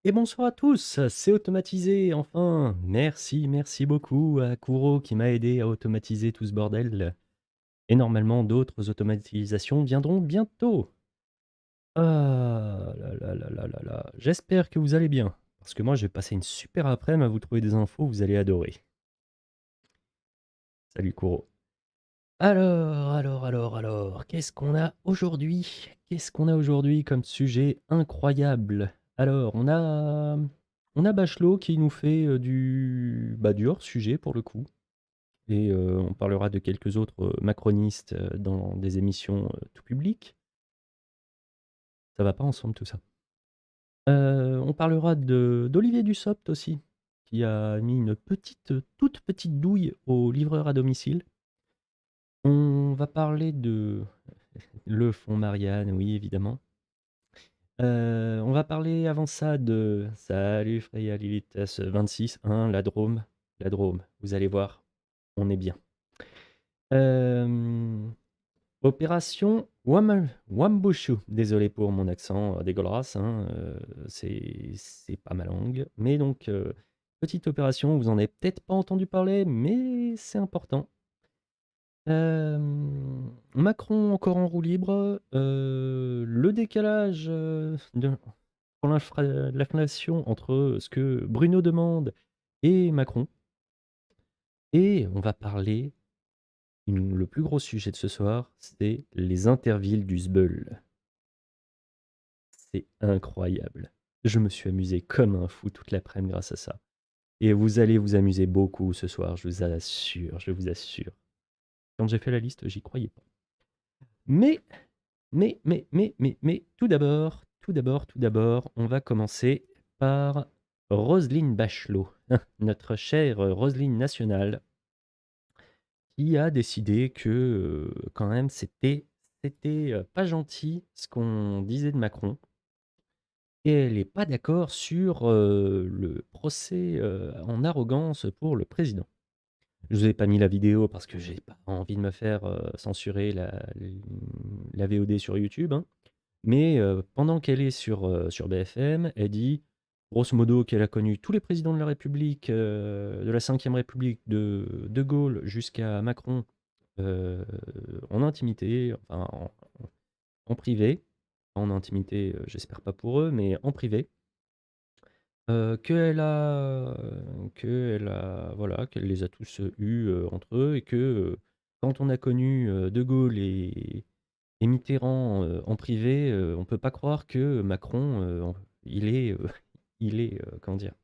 Et bonsoir à tous, c'est automatisé enfin. Merci beaucoup à Kuro qui m'a aidé à automatiser tout ce bordel. Et normalement, d'autres automatisations viendront bientôt. Ah là là là là là là. J'espère que vous allez bien. Parce que moi, je vais passer une super après-midi à vous trouver des infos, vous allez adorer. Salut Kuro. Alors, qu'est-ce qu'on a aujourd'hui? Qu'est-ce qu'on a aujourd'hui comme sujet incroyable? Alors, on a Bachelot qui nous fait du hors-sujet pour le coup. Et on parlera de quelques autres macronistes dans des émissions tout public. Ça va pas ensemble tout ça. On parlera d'Olivier Dussopt aussi, qui a mis une toute petite douille aux livreurs à domicile. On va parler de le fonds Marianne, oui, évidemment. On va parler avant ça de salut Freya Lilith S26, hein, la Drôme, vous allez voir, on est bien. Hem, Opération Wambushu, désolé pour mon accent dégueulasse, hein, c'est pas ma langue. Mais donc, petite opération, vous en avez peut-être pas entendu parler, mais c'est important. Macron encore en roue libre, le décalage, pour l'inflation entre ce que Bruno demande et Macron. Et on va parler, le plus gros sujet de ce soir, c'est les intervilles du Sbeul. C'est incroyable. Je me suis amusé comme un fou toute l'après-midi grâce à ça. Et vous allez vous amuser beaucoup ce soir, je vous assure, je vous assure. Quand j'ai fait la liste, j'y croyais pas. Mais tout d'abord, on va commencer par Roselyne Bachelot, notre chère Roselyne nationale, qui a décidé que quand même c'était pas gentil ce qu'on disait de Macron. Et elle n'est pas d'accord sur le procès en arrogance pour le président. Je vous ai pas mis la vidéo parce que j'ai pas envie de me faire censurer la VOD sur YouTube, hein. Mais pendant qu'elle est sur BFM, elle dit, grosso modo, qu'elle a connu tous les présidents de la République, de la Ve République, de Gaulle jusqu'à Macron, heu, en intimité, enfin en privé. En intimité, j'espère pas pour eux, mais en privé. Voilà, qu'elle les a tous, eus, entre eux et que, quand on a connu, De Gaulle et Mitterrand, en privé, on peut pas croire que Macron, il est, comment dire?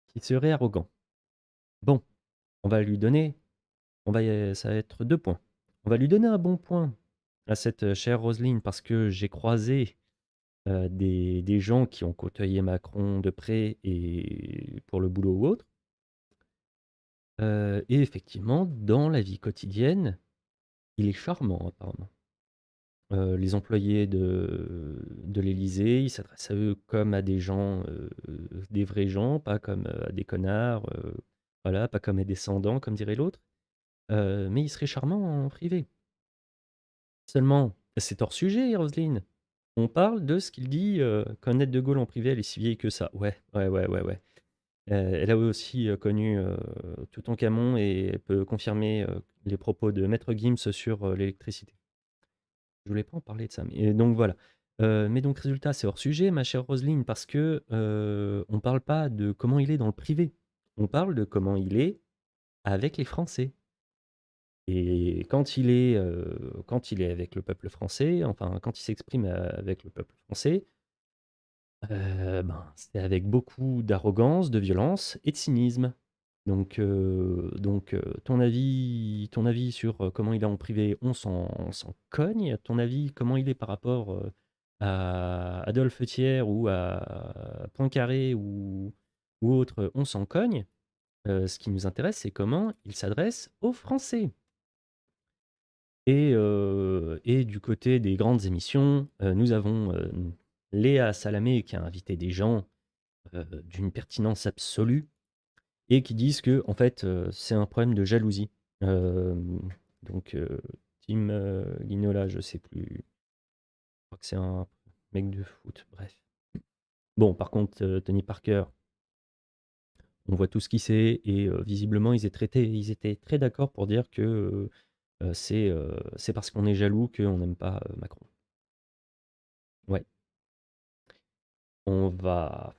Qu'il serait arrogant. Bon, on va lui donner ça va être 2 points. On va lui donner un bon point à cette, chère Roselyne parce que j'ai croisé, des gens qui ont côtoyé Macron de près et pour le boulot ou autre. Et effectivement, dans la vie quotidienne, il est charmant apparemment. Les employés de l'Élysée, ils s'adressent à eux comme à des gens, des vrais gens, pas comme, à des connards, voilà, pas comme à des descendants, comme dirait l'autre. Mais il serait charmant en privé. Seulement, c'est hors sujet, Roselyne. On parle de ce qu'il dit, qu'Annette de Gaulle en privé, elle est si vieille que ça. Ouais, ouais, ouais, ouais, ouais. Elle a aussi, connu, Toutankhamon et elle peut confirmer, les propos de Maître Gims sur, l'électricité. Je voulais pas en parler de ça, mais donc voilà. Mais donc résultat, c'est hors sujet, ma chère Roselyne, parce que, on parle pas de comment il est dans le privé. On parle de comment il est avec les Français. Et quand il est avec le peuple français, enfin, quand il s'exprime, avec le peuple français, ben, c'est avec beaucoup d'arrogance, de violence et de cynisme. Donc, ton avis sur, comment il est en privé, on s'en cogne. Ton avis, comment il est par rapport, à Adolphe Thiers ou à Poincaré ou autre, on s'en cogne. Ce qui nous intéresse, c'est comment il s'adresse aux Français. Et du côté des grandes émissions, nous avons, Léa Salamé qui a invité des gens, d'une pertinence absolue et qui disent que en fait, c'est un problème de jalousie. Hem, donc Tim, Gignola, je sais plus, je crois que c'est un mec de foot, bref. Bon, par contre, Tony Parker, on voit tout ce qu'il sait et visiblement ils étaient très d'accord pour dire que, c'est parce qu'on est jaloux qu'on n'aime pas, Macron. Ouais, on va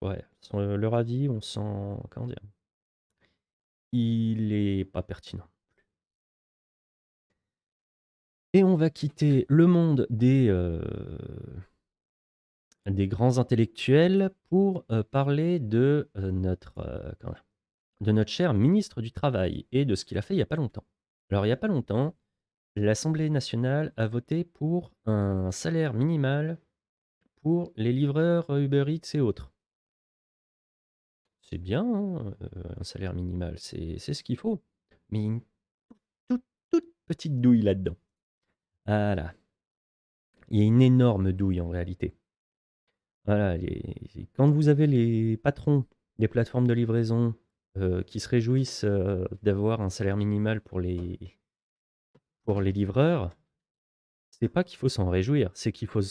ouais, son leur avis, on sent comment dire? Il est pas pertinent. Et on va quitter le monde des grands intellectuels pour, parler de notre cher ministre du Travail et de ce qu'il a fait il y a pas longtemps. Alors il y a pas longtemps, l'Assemblée nationale a voté pour un salaire minimal pour les livreurs, Uber Eats et autres. C'est bien, hein, un salaire minimal, c'est ce qu'il faut. Mais il y a une toute, toute petite douille là-dedans. Voilà, il y a une énorme douille en réalité. Voilà, quand vous avez les patrons des plateformes de livraison, qui se réjouissent, d'avoir un salaire minimal pour les livreurs, c'est pas qu'il faut s'en réjouir, c'est qu'il faut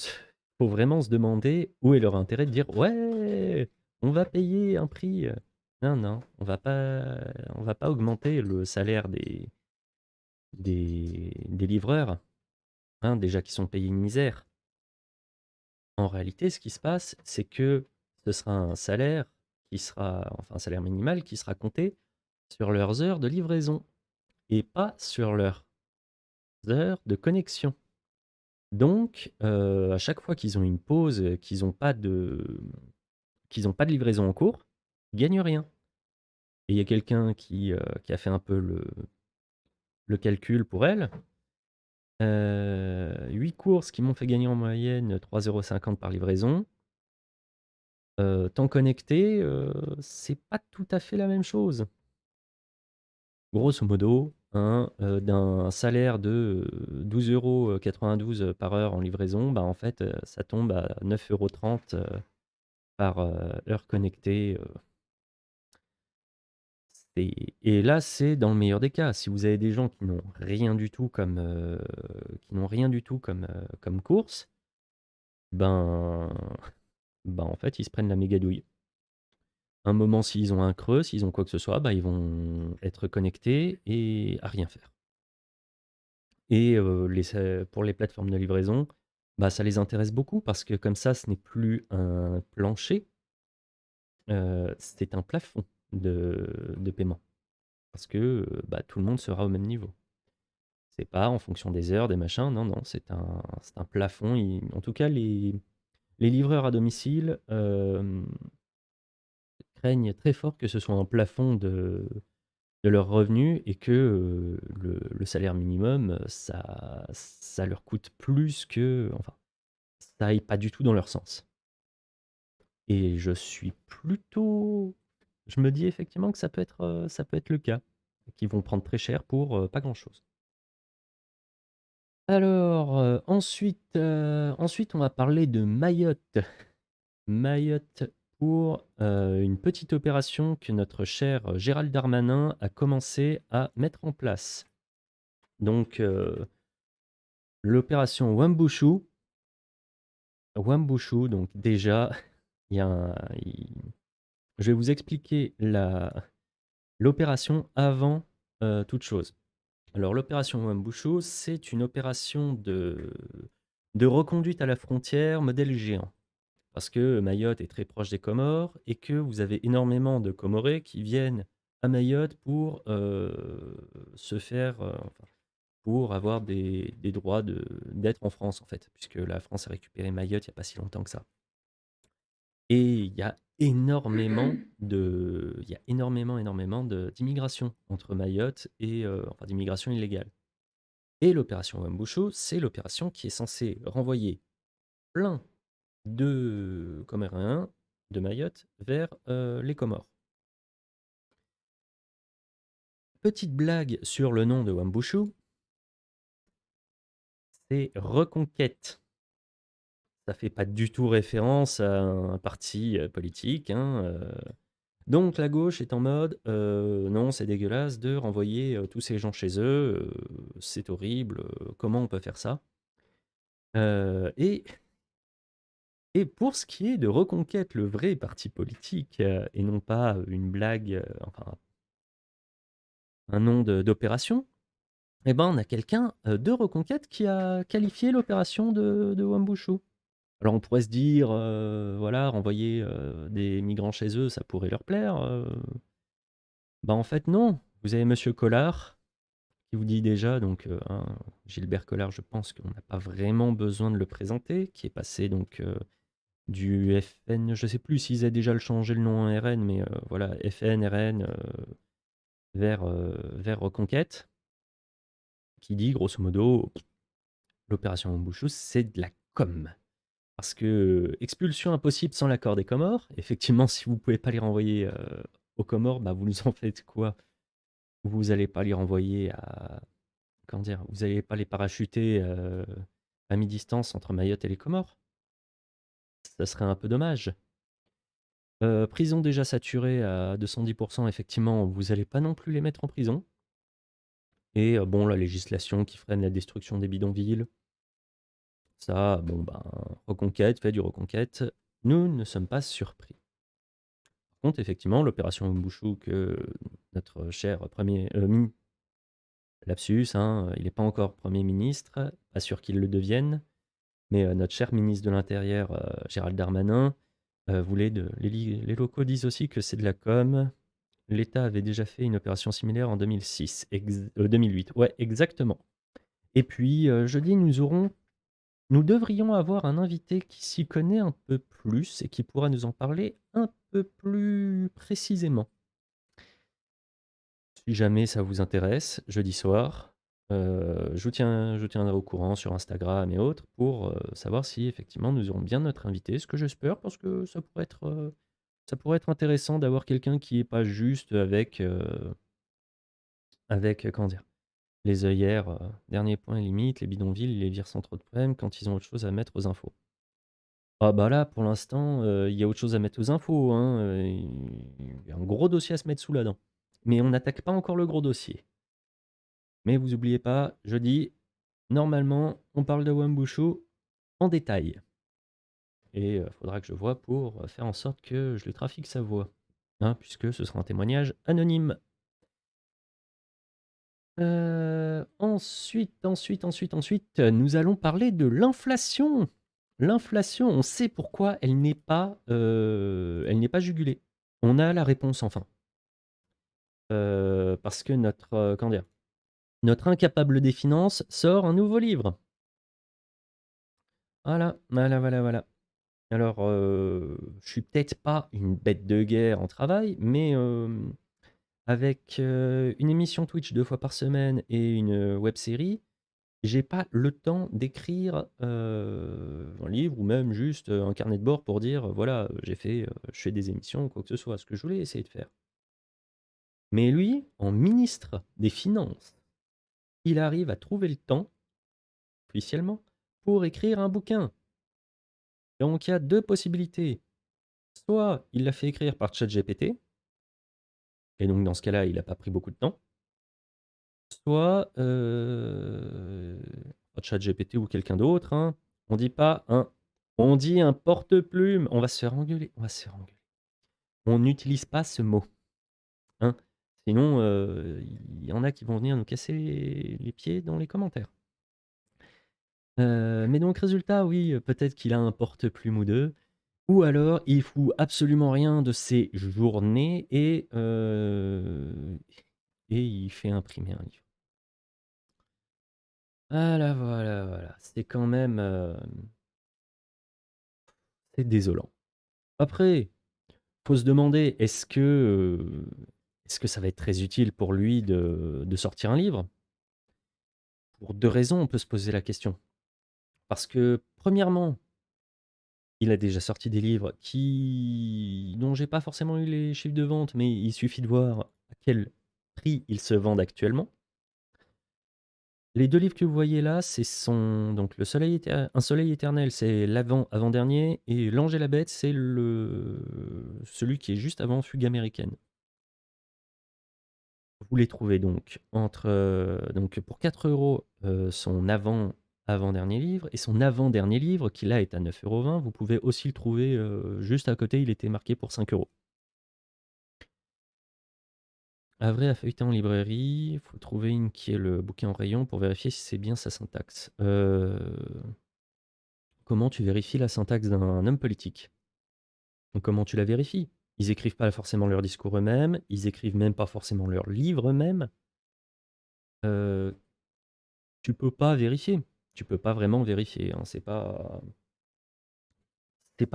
vraiment se demander où est leur intérêt de dire: «Ouais, on va payer un prix, non, non, on va pas augmenter le salaire des livreurs, hein, déjà qu'ils sont payés une misère». En réalité, ce qui se passe, c'est que ce sera un salaire qui sera enfin un salaire minimal qui sera compté sur leurs heures de livraison et pas sur leurs heures de connexion. Donc, à chaque fois qu'ils ont une pause, qu'ils ont pas de livraison en cours, ils gagnent rien. Et il y a quelqu'un qui a fait un peu le calcul pour elle. 8 courses qui m'ont fait gagner en moyenne 3,50 € par livraison. Temps connecté, c'est pas tout à fait la même chose. Grosso modo, hein, d'un salaire de, 12,92 € par heure en livraison, bah, en fait, ça tombe à 9,30 € par, heure connectée, et là, c'est dans le meilleur des cas. Si vous avez des gens qui n'ont rien du tout comme course, ben en fait, ils se prennent la méga douille. Un moment, s'ils ont un creux, s'ils ont quoi que ce soit, bah, ils vont être connectés et à rien faire. Et pour les plateformes de livraison, bah, ça les intéresse beaucoup parce que comme ça, ce n'est plus un plancher, c'est un plafond de paiement. Parce que, bah, tout le monde sera au même niveau. C'est pas en fonction des heures, des machins, non, non, c'est un plafond. En tout cas, les livreurs à domicile craignent très fort que ce soit un plafond de leurs revenus et que le salaire minimum, ça leur coûte plus que... Enfin, ça aille pas du tout dans leur sens. Et je suis plutôt... Je me dis effectivement que ça peut être le cas. Qu'ils vont prendre très cher pour pas grand-chose. Alors, ensuite, on va parler de Mayotte. Mayotte pour une petite opération que notre cher Gérald Darmanin a commencé à mettre en place. Donc, l'opération Wambushu. Wambushu, donc déjà, il y a un- il- je vais vous expliquer l'opération avant toute chose. Alors, l'opération Wambushu, c'est une opération de reconduite à la frontière modèle géant. Parce que Mayotte est très proche des Comores et que vous avez énormément de Comorés qui viennent à Mayotte pour se faire, enfin, pour avoir des droits d'être en France, en fait, puisque la France a récupéré Mayotte il n'y a pas si longtemps que ça. Et il y a énormément d'immigration entre Mayotte et enfin d'immigration illégale. Et l'opération Wambushu, c'est l'opération qui est censée renvoyer plein de Comoriens de Mayotte vers les Comores. Petite blague sur le nom de Wambushu, c'est Reconquête. Ça fait pas du tout référence à un parti politique, hein, donc la gauche est en mode non, c'est dégueulasse de renvoyer tous ces gens chez eux, c'est horrible, comment on peut faire ça. Et Et pour ce qui est de Reconquête, le vrai parti politique, et non pas une blague, enfin un nom d'opération, eh ben, on a quelqu'un de Reconquête qui a qualifié l'opération de Wambushu. Alors on pourrait se dire, voilà, renvoyer des migrants chez eux, ça pourrait leur plaire. Bah en fait non. Vous avez Monsieur Collard qui vous dit déjà, donc hein, Gilbert Collard, je pense qu'on n'a pas vraiment besoin de le présenter, qui est passé donc du FN, je sais plus s'ils avaient déjà changé le nom en RN, mais voilà, FN, RN, vers Reconquête, qui dit grosso modo, l'opération Mobutu, c'est de la com. Parce que expulsion impossible sans l'accord des Comores. Effectivement, si vous pouvez pas les renvoyer aux Comores, bah vous nous en faites quoi? Vous allez pas les renvoyer à... Comment dire? Vous allez pas les parachuter à mi-distance entre Mayotte et les Comores? Ça serait un peu dommage. Prison déjà saturée à 210%, effectivement, vous allez pas non plus les mettre en prison. Et bon, la législation qui freine la destruction des bidonvilles, ça, bon, ben, Reconquête, fait du Reconquête, nous ne sommes pas surpris. Par contre, effectivement, l'opération Mbouchou que notre cher premier lapsus, hein, il n'est pas encore Premier ministre, pas sûr qu'il le devienne, mais notre cher ministre de l'Intérieur, Gérald Darmanin, voulait les locaux disent aussi que c'est de la com. L'État avait déjà fait une opération similaire en 2008. Ouais, exactement. Et puis, jeudi, nous devrions avoir un invité qui s'y connaît un peu plus et qui pourra nous en parler un peu plus précisément. Si jamais ça vous intéresse, jeudi soir, je vous tiendrai au courant sur Instagram et autres pour savoir si effectivement nous aurons bien notre invité, ce que j'espère, parce que ça pourrait être intéressant d'avoir quelqu'un qui n'est pas juste avec comment dire, les œillères, dernier point limite, les bidonvilles, ils les virent sans trop de problèmes quand ils ont autre chose à mettre aux infos. Ah bah là, pour l'instant, il y a autre chose à mettre aux infos, hein, il y a un gros dossier à se mettre sous la dent. Mais on n'attaque pas encore le gros dossier. Mais vous oubliez pas, jeudi, normalement, on parle de Wambushu en détail. Et il faudra que je vois pour faire en sorte que je lui trafique sa voix, hein, puisque ce sera un témoignage anonyme. Ensuite, nous allons parler de l'inflation. L'inflation, on sait pourquoi elle n'est pas jugulée. On a la réponse enfin. Parce que comment dire, notre incapable des finances sort un nouveau livre. Voilà. Alors, je suis peut-être pas une bête de guerre en travail, mais avec une émission Twitch 2 fois par semaine et une web série, j'ai pas le temps d'écrire un livre ou même juste un carnet de bord pour dire voilà, je fais des émissions ou quoi que ce soit, ce que je voulais essayer de faire. Mais lui, en ministre des Finances, il arrive à trouver le temps, officiellement, pour écrire un bouquin. Donc il y a deux possibilités. Soit il l'a fait écrire par ChatGPT, et donc dans ce cas-là, il n'a pas pris beaucoup de temps. Soit ChatGPT ou quelqu'un d'autre, hein, on dit pas on dit un porte-plume, on va se faire engueuler, on va se faire engueuler. On n'utilise pas ce mot, hein. Sinon, il y en a qui vont venir nous casser les pieds dans les commentaires. Mais donc résultat, oui, peut-être qu'il a un porte-plume ou deux, ou alors il fout absolument rien de ses journées et il fait imprimer un livre. Voilà. C'est quand même, c'est désolant. Après, faut se demander, est-ce que ça va être très utile pour lui de sortir un livre? Pour 2 raisons, on peut se poser la question. Parce que premièrement, il a déjà sorti des livres dont j'ai pas forcément eu les chiffres de vente, mais il suffit de voir à quel prix ils se vendent actuellement. Les 2 livres que vous voyez là, donc Un soleil éternel, c'est l'avant-dernier et L'ange et la bête, c'est celui qui est juste avant Fugue américaine. Vous les trouvez donc donc pour 4 € son avant-dernier livre et son avant-dernier livre, qui là est à 9,20 €, vous pouvez aussi le trouver, juste à côté, il était marqué pour 5 €. Avril à feuilleter en librairie, il faut trouver une qui est le bouquin en rayon pour vérifier si c'est bien sa syntaxe. Comment tu vérifies la syntaxe d'un homme politique? Donc comment tu la vérifies? Ils écrivent pas forcément leurs discours eux-mêmes, ils écrivent même pas forcément leurs livres eux-mêmes. Heu, Tu peux pas vérifier. Tu peux pas vraiment vérifier, hein. C'est pas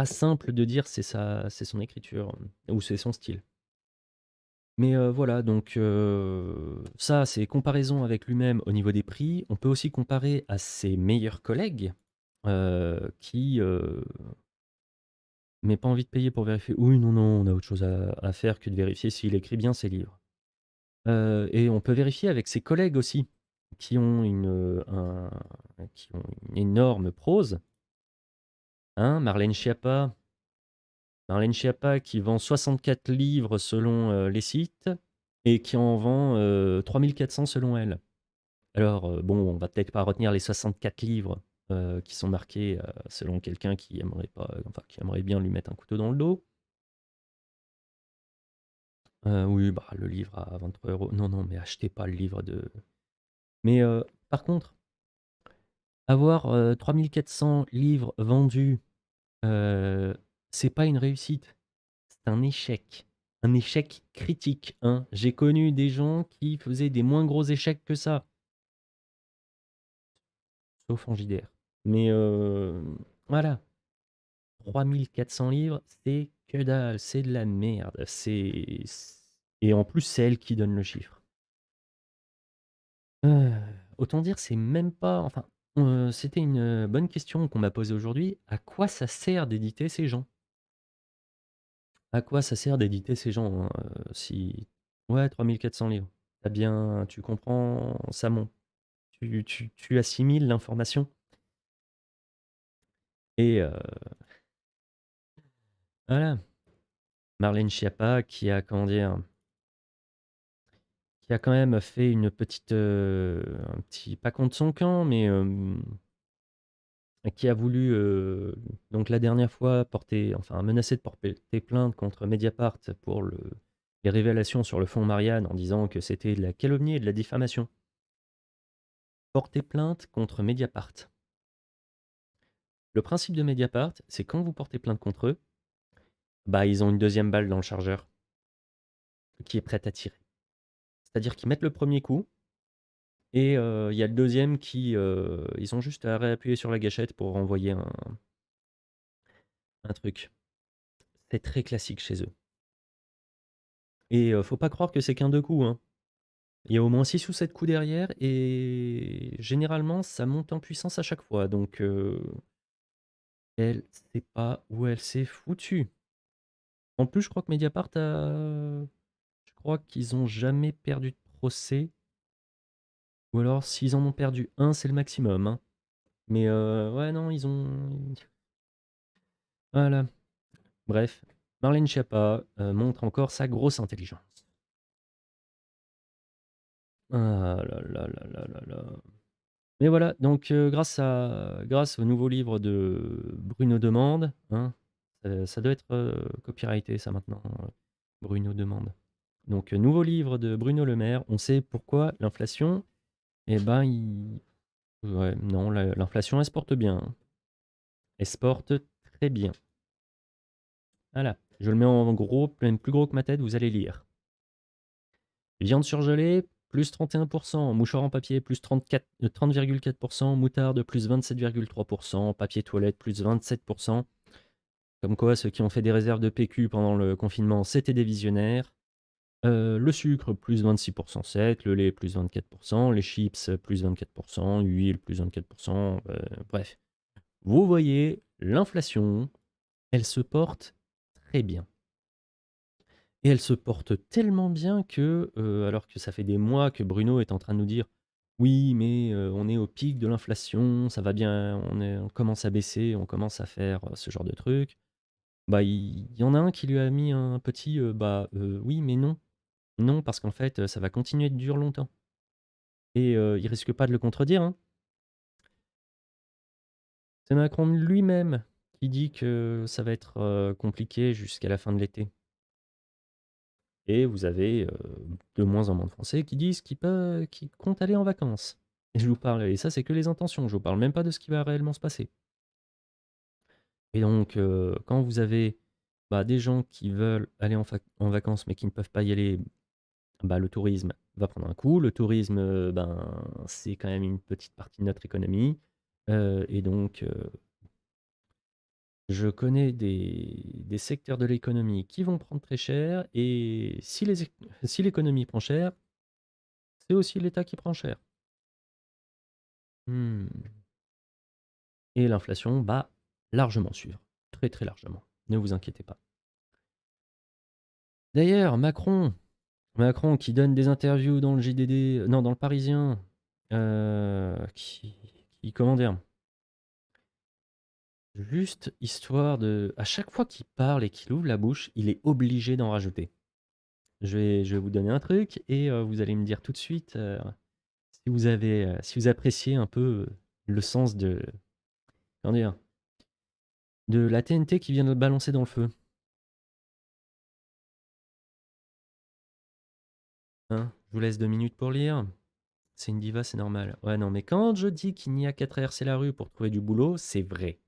simple de dire c'est son écriture, ou c'est son style. Mais voilà, donc ça, c'est comparaison avec lui-même au niveau des prix. On peut aussi comparer à ses meilleurs collègues, qui, mais pas envie de payer pour vérifier. «Oui, non, non, on a autre chose à faire que de vérifier s'il écrit bien ses livres». Et on peut vérifier avec ses collègues aussi, qui ont qui ont une énorme prose, hein. Marlène Schiappa qui vend 64 livres selon, les sites et qui en vend, 3 400 selon elle. Alors, bon, on va peut-être pas retenir les 64 livres, qui sont marqués, selon quelqu'un qui aimerait pas, enfin, qui aimerait bien lui mettre un couteau dans le dos. Oui, bah, le livre à 23 €. Non, non, mais achetez pas le livre de mais par contre, avoir, 3 400 livres vendus, heu, c'est pas une réussite, c'est un échec. Un échec critique, hein. J'ai connu des gens qui faisaient des moins gros échecs que ça, sauf en JDR. Mais voilà, 3 400 livres, c'est que dalle, c'est de la merde. Et en plus, c'est elle qui donne le chiffre. Heu, Autant dire, c'est même pas enfin, c'était une, bonne question qu'on m'a posée aujourd'hui. À quoi ça sert d'éditer ces gens? À quoi ça sert d'éditer ces gens, hein, si ouais, 3 400 livres. Tu comprends ça monte, tu assimiles l'information et voilà. Marlène Schiappa qui a, comment dire? Qui a quand même fait une petite, un petit pas contre son camp, mais qui a voulu, donc la dernière fois menacer de porter plainte contre Mediapart pour les révélations sur le fonds Marianne en disant que c'était de la calomnie et de la diffamation. Porter plainte contre Mediapart. Le principe de Mediapart, c'est quand vous portez plainte contre eux, bah, ils ont une deuxième balle dans le chargeur qui est prête à tirer. C'est-à-dire qu'ils mettent le premier coup et il y a le deuxième qui, ils ont juste à réappuyer sur la gâchette pour renvoyer un truc. C'est très classique chez eux et faut pas croire que c'est qu'un 2 coups, hein. Il y a au moins 6 ou 7 coups derrière et généralement ça monte en puissance à chaque fois donc elle sait pas où elle s'est foutue. En plus, je crois que Mediapart je crois qu'ils ont jamais perdu de procès ou alors s'ils en ont perdu un, c'est le maximum, hein. Mais ouais, non, ils ont voilà. Bref, Marlène Schiappa, montre encore sa grosse intelligence. Ah là là là là là là. Mais voilà, donc grâce au nouveau livre de Bruno Demande, hein, ça doit être, copyrighté ça maintenant, Bruno Demande. Donc nouveau livre de Bruno Le Maire, on sait pourquoi l'inflation, eh ben, il ouais, non, l'inflation, elle se porte bien, hein. Elle se porte très bien. Voilà, je le mets en gros, même plus gros que ma tête, vous allez lire. Viande surgelée, plus 31%, mouchoir en papier, plus 30,4%, moutarde, plus 27,3%, papier toilette, plus 27%. Comme quoi, ceux qui ont fait des réserves de PQ pendant le confinement, c'était des visionnaires. Le sucre, plus 26% sec, le lait, plus 24%, les chips, plus 24%, huile, plus 24%, bref. Vous voyez, l'inflation, elle se porte très bien. Et elle se porte tellement bien que, alors que ça fait des mois que Bruno est en train de nous dire: «Oui, mais on est au pic de l'inflation, ça va bien, on commence à baisser, on commence à faire, ce genre de truc». Bah, il y en a un qui lui a mis un petit, «Oui, mais non. Non, parce qu'en fait, ça va continuer de durer longtemps» et il risque pas de le contredire, hein. C'est Macron lui-même qui dit que ça va être compliqué jusqu'à la fin de l'été. Et vous avez de moins en moins de Français qui disent qu'ils comptent aller en vacances. Et je vous parle, et ça c'est que les intentions, je vous parle même pas de ce qui va réellement se passer. Et donc, quand vous avez des gens qui veulent aller en vacances mais qui ne peuvent pas y aller, le tourisme va prendre un coup. Le tourisme, c'est quand même une petite partie de notre économie. Et donc, je connais des secteurs de l'économie qui vont prendre très cher. Et si l'économie prend cher, c'est aussi l'État qui prend cher. Hmm. Et l'inflation va largement suivre. Très très largement. Ne vous inquiétez pas. D'ailleurs, Macron qui donne des interviews dans le JDD, non, dans le Parisien, comment dire, juste histoire de, à chaque fois qu'il parle et qu'il ouvre la bouche, il est obligé d'en rajouter. Je vais vous donner un truc et vous allez me dire tout de suite si vous appréciez un peu le sens comment dire, de la TNT qui vient de le balancer dans le feu. Hein, je vous laisse 2 minutes pour lire. C'est une diva, c'est normal. Ouais, non, mais quand je dis qu'il n'y a qu'à traverser la rue pour trouver du boulot, c'est vrai.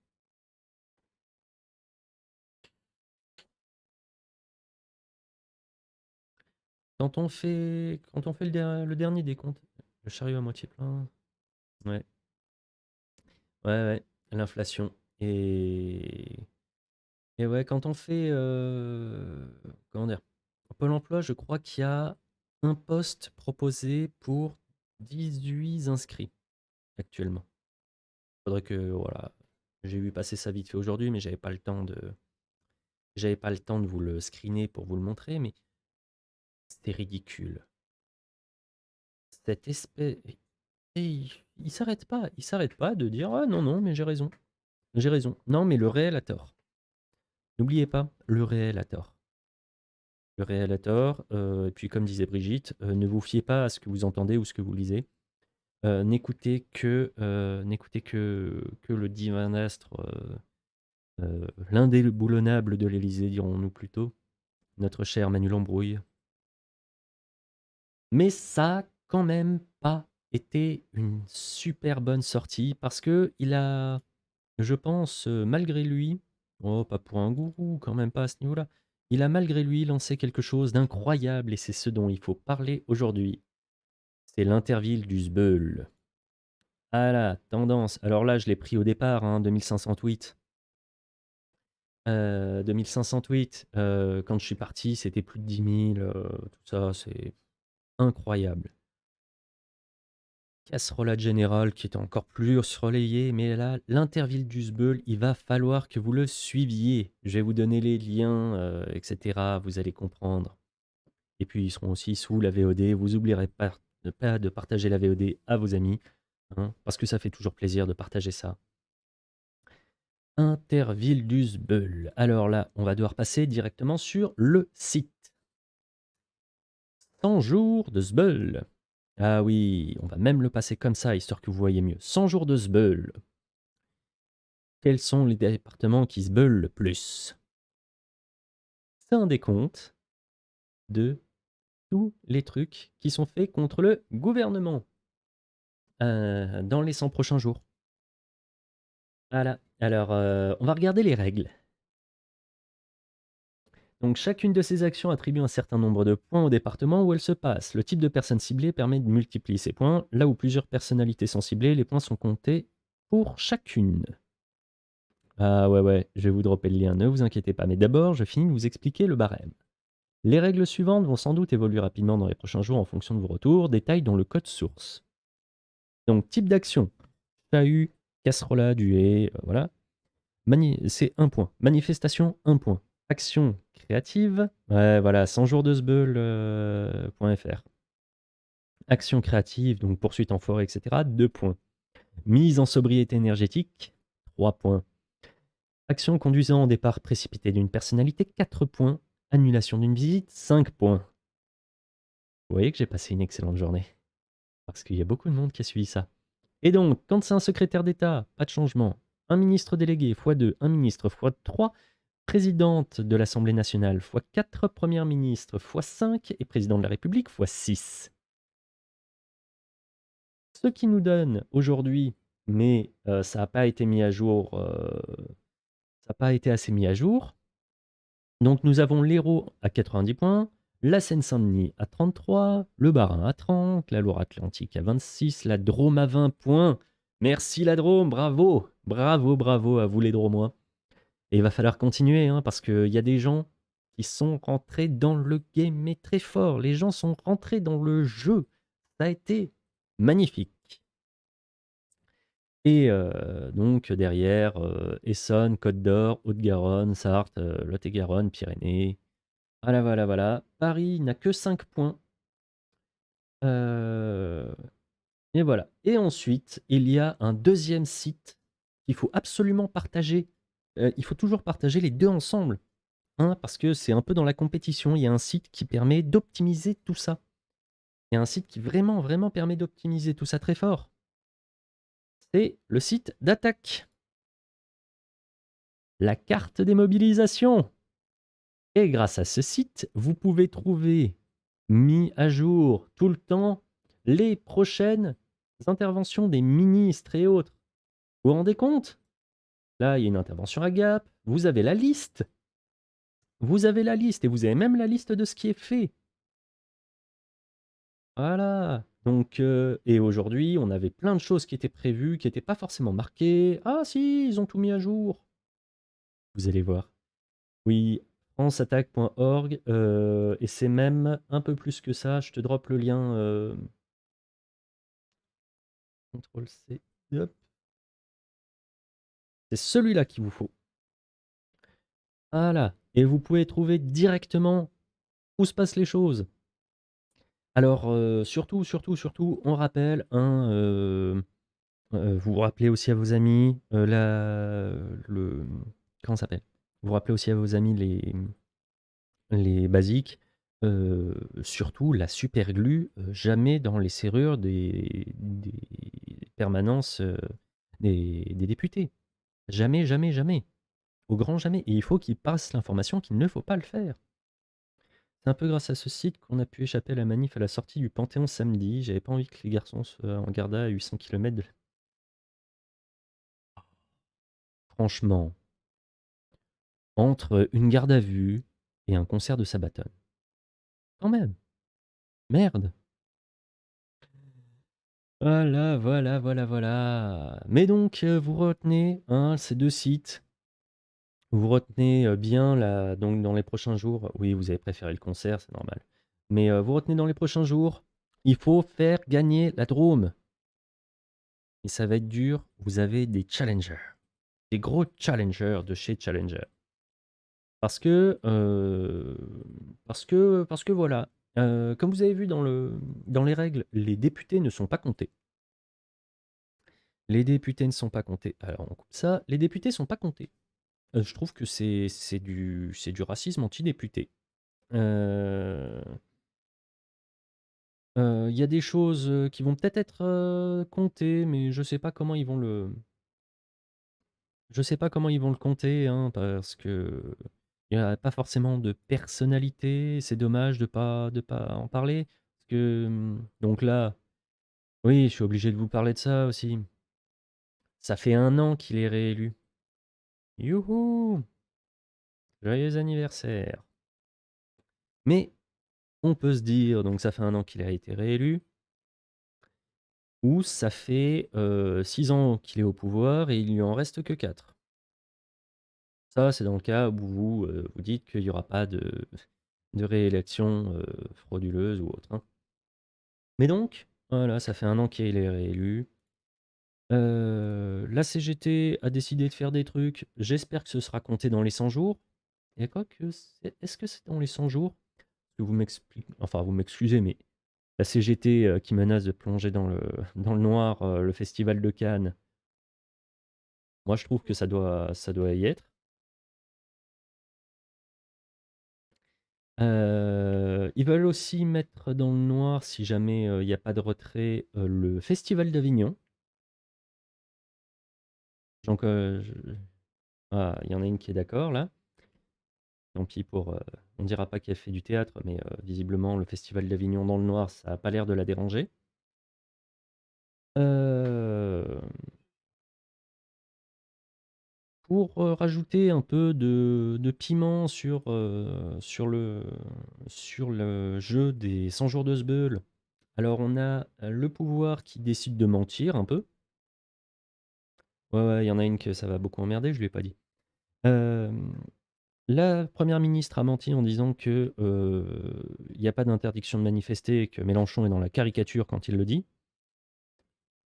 Quand on fait le dernier décompte, le chariot à moitié plein. Ouais, ouais, ouais, l'inflation. Et, et ouais, quand on fait, comment dire, Pôle emploi, je crois qu'il y a un poste proposé pour 18 inscrits actuellement. Faudrait que, voilà, j'ai vu passer ça vite fait aujourd'hui, mais j'avais pas le temps de vous le screener pour vous le montrer, mais c'est ridicule. Cette espèce, et il s'arrête pas de dire ah non non mais j'ai raison. J'ai raison. Non, mais le réel a tort. N'oubliez pas, le réel a tort. Le réel a tort. Et puis, comme disait Brigitte, ne vous fiez pas à ce que vous entendez ou ce que vous lisez. N'écoutez que le divin astre, l'indéboulonnable de l'Élysée, dirons-nous plutôt, notre cher Manu Lambrouille. Mais ça a quand même pas été une super bonne sortie parce que il a, je pense, malgré lui, oh, pas pour un gourou, quand même pas à ce niveau-là, il a malgré lui lancé quelque chose d'incroyable et c'est ce dont il faut parler aujourd'hui. C'est l'interville du Sbeul. Ah là, tendance. Alors là, je l'ai pris au départ, hein, 2500 tweets. 2500 tweets. Quand je suis parti, c'était plus de 10 000. Tout ça, c'est incroyable. Casserolade générale qui est encore plus relayée, mais là, l'interville du Sbeul, il va falloir que vous le suiviez. Je vais vous donner les liens, etc. Vous allez comprendre. Et puis, ils seront aussi sous la VOD. Vous n'oublierez pas de partager la VOD à vos amis, hein, parce que ça fait toujours plaisir de partager ça. Interville du Sbeul. Alors là, on va devoir passer directement sur le site. 100 jours de Sbeul. Ah oui, on va même le passer comme ça, histoire que vous voyez mieux. 100 jours de Sbeul. Quels sont les départements qui se beulent le plus? C'est un décompte de tous les trucs qui sont faits contre le gouvernement dans les 100 prochains jours. Voilà. Alors, on va regarder les règles. Donc, chacune de ces actions attribue un certain nombre de points au département où elles se passent. Le type de personne ciblée permet de multiplier ces points. Là où plusieurs personnalités sont ciblées, les points sont comptés pour chacune. Ah ouais, ouais, je vais vous dropper le lien, ne vous inquiétez pas. Mais d'abord, je finis de vous expliquer le barème. Les règles suivantes vont sans doute évoluer rapidement dans les prochains jours en fonction de vos retours, détails dans le code source. Donc, type d'action, chahut, casserolade, huée, voilà. C'est 1 point. Manifestation, 1 point. Action créative, ouais, voilà, 100 jours de sbeul.fr. Action créative, donc poursuite en forêt, etc., 2 points. Mise en sobriété énergétique, 3 points. Action conduisant au départ précipité d'une personnalité, 4 points. Annulation d'une visite, 5 points. Vous voyez que j'ai passé une excellente journée. Parce qu'il y a beaucoup de monde qui a suivi ça. Et donc, quand c'est un secrétaire d'État, pas de changement. un ministre délégué fois 2, un ministre fois 3, présidente de l'Assemblée nationale fois 4, première ministre fois 5 et président de la République fois 6. Ce qui nous donne aujourd'hui, mais ça n'a pas été mis à jour, ça n'a pas été assez mis à jour. Donc nous avons l'Hérault à 90 points, la Seine-Saint-Denis à 33, le Bas-Rhin à 30, la Loire-Atlantique à 26, la Drôme à 20 points. Merci la Drôme, bravo, bravo, bravo à vous les Drômois. Et il va falloir continuer, hein, parce qu'il y a des gens qui sont rentrés dans le game, mais très fort. Les gens sont rentrés dans le jeu. Ça a été magnifique. Et donc derrière, Essonne, Côte d'Or, Haute-Garonne, Sarthe, Lot-et-Garonne, Pyrénées. Voilà, voilà, voilà. Paris n'a que 5 points. Euh, Et voilà. Et ensuite, il y a un deuxième site qu'il faut absolument partager. Il faut toujours partager les deux ensemble. Hein, parce que c'est un peu dans la compétition. Il y a un site qui permet d'optimiser tout ça. Il y a un site qui vraiment, vraiment permet d'optimiser tout ça très fort. C'est le site d'attaque. La carte des mobilisations. Et grâce à ce site, vous pouvez trouver mis à jour tout le temps les prochaines interventions des ministres et autres. Vous vous rendez compte? Là, il y a une intervention à Gap. Vous avez la liste. Vous avez la liste et vous avez même la liste de ce qui est fait. Voilà. Donc, et aujourd'hui, on avait plein de choses qui étaient prévues, qui n'étaient pas forcément marquées. Ah si, ils ont tout mis à jour. Vous allez voir. Oui, franceattaque.org, et c'est même un peu plus que ça. Je te drop le lien. CTRL-C. Hop. C'est celui-là qu'il vous faut. Voilà. Et vous pouvez trouver directement où se passent les choses. Alors, surtout, on rappelle, hein, vous vous rappelez aussi à vos amis comment ça s'appelle? Vous rappelez aussi à vos amis les basiques. Surtout la super glue, jamais dans les serrures des permanences des députés. Jamais, jamais, jamais. Au grand jamais. Et il faut qu'ils passent l'information qu'il ne faut pas le faire. C'est un peu grâce à ce site qu'on a pu échapper à la manif à la sortie du Panthéon samedi. J'avais pas envie que les garçons soient en garde à 800 km de... Franchement, entre une garde à vue et un concert de Sabaton. Quand même. Merde. Voilà, voilà, voilà, voilà. Mais donc, vous retenez hein, ces deux sites. Vous retenez bien donc dans les prochains jours. Oui, vous avez préféré le concert, c'est normal. Mais vous retenez dans les prochains jours, il faut faire gagner la Drôme. Et ça va être dur. Vous avez des challengers. Des gros challengers de chez Challenger. Parce que, voilà. Comme vous avez vu dans les règles, les députés ne sont pas comptés. Les députés ne sont pas comptés. Alors on coupe ça. Les députés ne sont pas comptés. Je trouve que c'est du racisme anti-député. Il y a des choses qui vont peut-être être comptées, mais je sais pas comment ils vont le compter, hein, parce que il n'y a pas forcément de personnalité. C'est dommage de pas en parler. Parce que, donc là, oui, je suis obligé de vous parler de ça aussi. Ça fait 1 an qu'il est réélu. Youhou! Joyeux anniversaire! Mais on peut se dire, donc ça fait 1 an qu'il a été réélu, ou ça fait 6 ans qu'il est au pouvoir et il lui en reste que 4. Ça, c'est dans le cas où vous dites qu'il n'y aura pas de réélection frauduleuse ou autre. Hein. Mais donc, voilà, ça fait 1 an qu'il est réélu. La CGT a décidé de faire des trucs. J'espère que ce sera compté dans les 100 jours. Et quoi que est-ce que c'est dans les 100 jours? Que vous m'excusez, mais la CGT qui menace de plonger dans le noir le festival de Cannes, moi je trouve que ça doit y être. Ils veulent aussi mettre dans le noir, si jamais il n'y a pas de retrait, le festival d'Avignon. Donc, ah, il y en a une qui est d'accord là. Tant pis pour, on dira pas qu'elle fait du théâtre, mais visiblement le festival d'Avignon dans le noir, ça a pas l'air de la déranger. Hem, pour, rajouter un peu de piment sur le jeu des 100 jours de Sbeul, alors on a, le pouvoir qui décide de mentir un peu. Ouais, ouais, il y en a une que ça va beaucoup emmerder, je lui ai pas dit. Hem, la première ministre a menti en disant que, il y a pas d'interdiction de manifester et que Mélenchon est dans la caricature quand il le dit.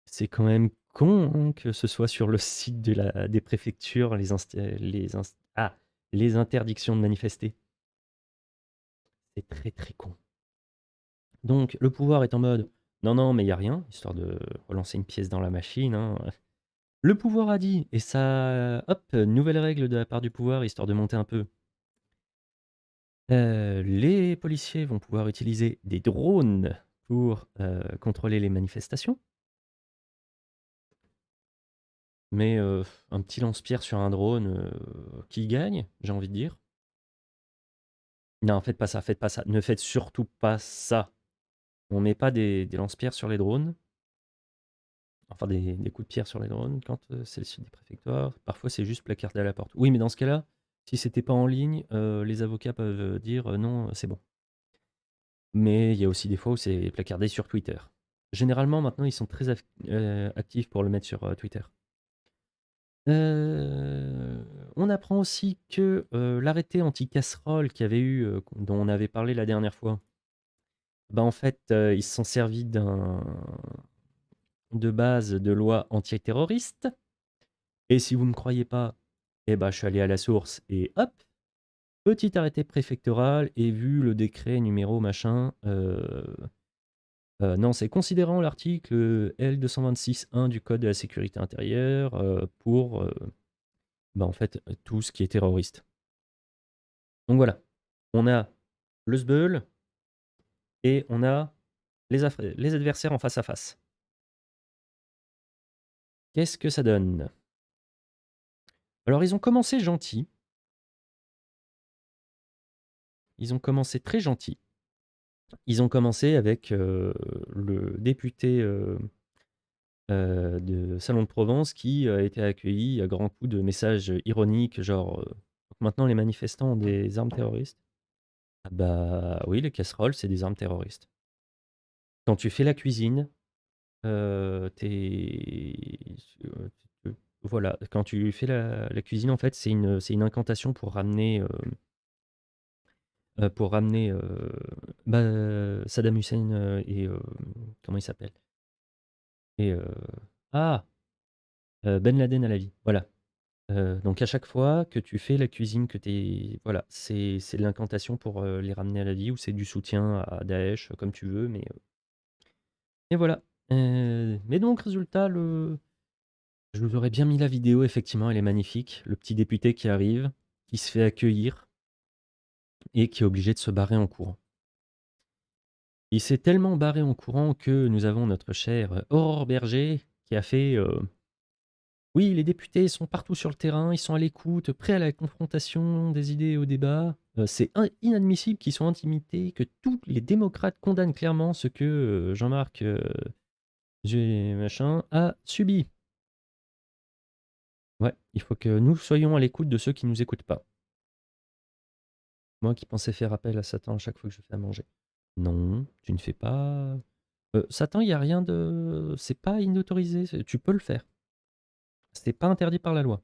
C'est quand même con, hein, que ce soit sur le site des préfectures, les interdictions de manifester. C'est très, très con. Donc le pouvoir est en mode: «Non, non, mais il y a rien», histoire de relancer une pièce dans la machine, hein. Le pouvoir a dit et ça hop, nouvelle règle de la part du pouvoir, histoire de monter un peu. Les policiers vont pouvoir utiliser des drones pour, contrôler les manifestations. Mais, un petit lance-pierre sur un drone, qui gagne? J'ai envie de dire. Non, faites pas ça, faites pas ça. Ne faites surtout pas ça. On met pas des lance-pierres sur les drones, enfin des coups de pierre sur les drones quand, c'est le site des préfectoires. Parfois, c'est juste placardé à la porte. Oui, mais dans ce cas-là, si c'était pas en ligne, les avocats peuvent, dire, «Non, c'est bon». Mais il y a aussi des fois où c'est placardé sur Twitter. Généralement, maintenant, ils sont très actifs pour le mettre sur, Twitter. On apprend aussi que, l'arrêté anti-casserole qu'il y avait eu, dont on avait parlé la dernière fois, bah, en fait, ils se sont servis de base de loi antiterroriste et si vous ne me croyez pas, eh bah, je suis allé à la source et hop, petit arrêté préfectoral et vu le décret numéro machin, non, c'est considérant l'article, L226-1 du code de la sécurité intérieure, pour, bah, en fait, tout ce qui est terroriste. Donc voilà, on a le sbeul et on a les adversaires en face à face. Qu'est-ce que ça donne? Alors ils ont commencé gentils, ils ont commencé très gentils. Ils ont commencé avec, le député, de Salon de Provence qui a été accueilli à grands coups de messages ironiques genre, «Maintenant les manifestants ont des armes terroristes». Ah bah, oui, les casseroles, c'est des armes terroristes. Quand tu fais la cuisine, tu voilà, quand tu fais la cuisine, en fait, c'est une incantation pour ramener, bah, Saddam Hussein, et comment il s'appelle? Et ah! Ben Laden à la vie, voilà. Donc à chaque fois que tu fais la cuisine, que tu voilà, c'est de l'incantation pour, les ramener à la vie ou c'est du soutien à Daesh, comme tu veux, mais voilà. Mais donc résultat, je vous aurais bien mis la vidéo, effectivement, elle est magnifique. Le petit député qui arrive, qui se fait accueillir et qui est obligé de se barrer en courant. Il s'est tellement barré en courant que nous avons notre chère, Aurore Berger qui a fait, «Oui, les députés sont partout sur le terrain, ils sont à l'écoute, prêts à la confrontation des idées et au débat. C'est inadmissible qu'ils soient intimidés, que tous les démocrates condamnent clairement ce que, Jean-Marc, machin a subi. Ouais, il faut que nous soyons à l'écoute de ceux qui nous écoutent pas. Moi qui pensais faire appel à Satan à chaque fois que je fais à manger. Non, tu ne fais pas, Satan, il y a rien de c'est pas inautorisé, tu peux le faire. C'est pas interdit par la loi.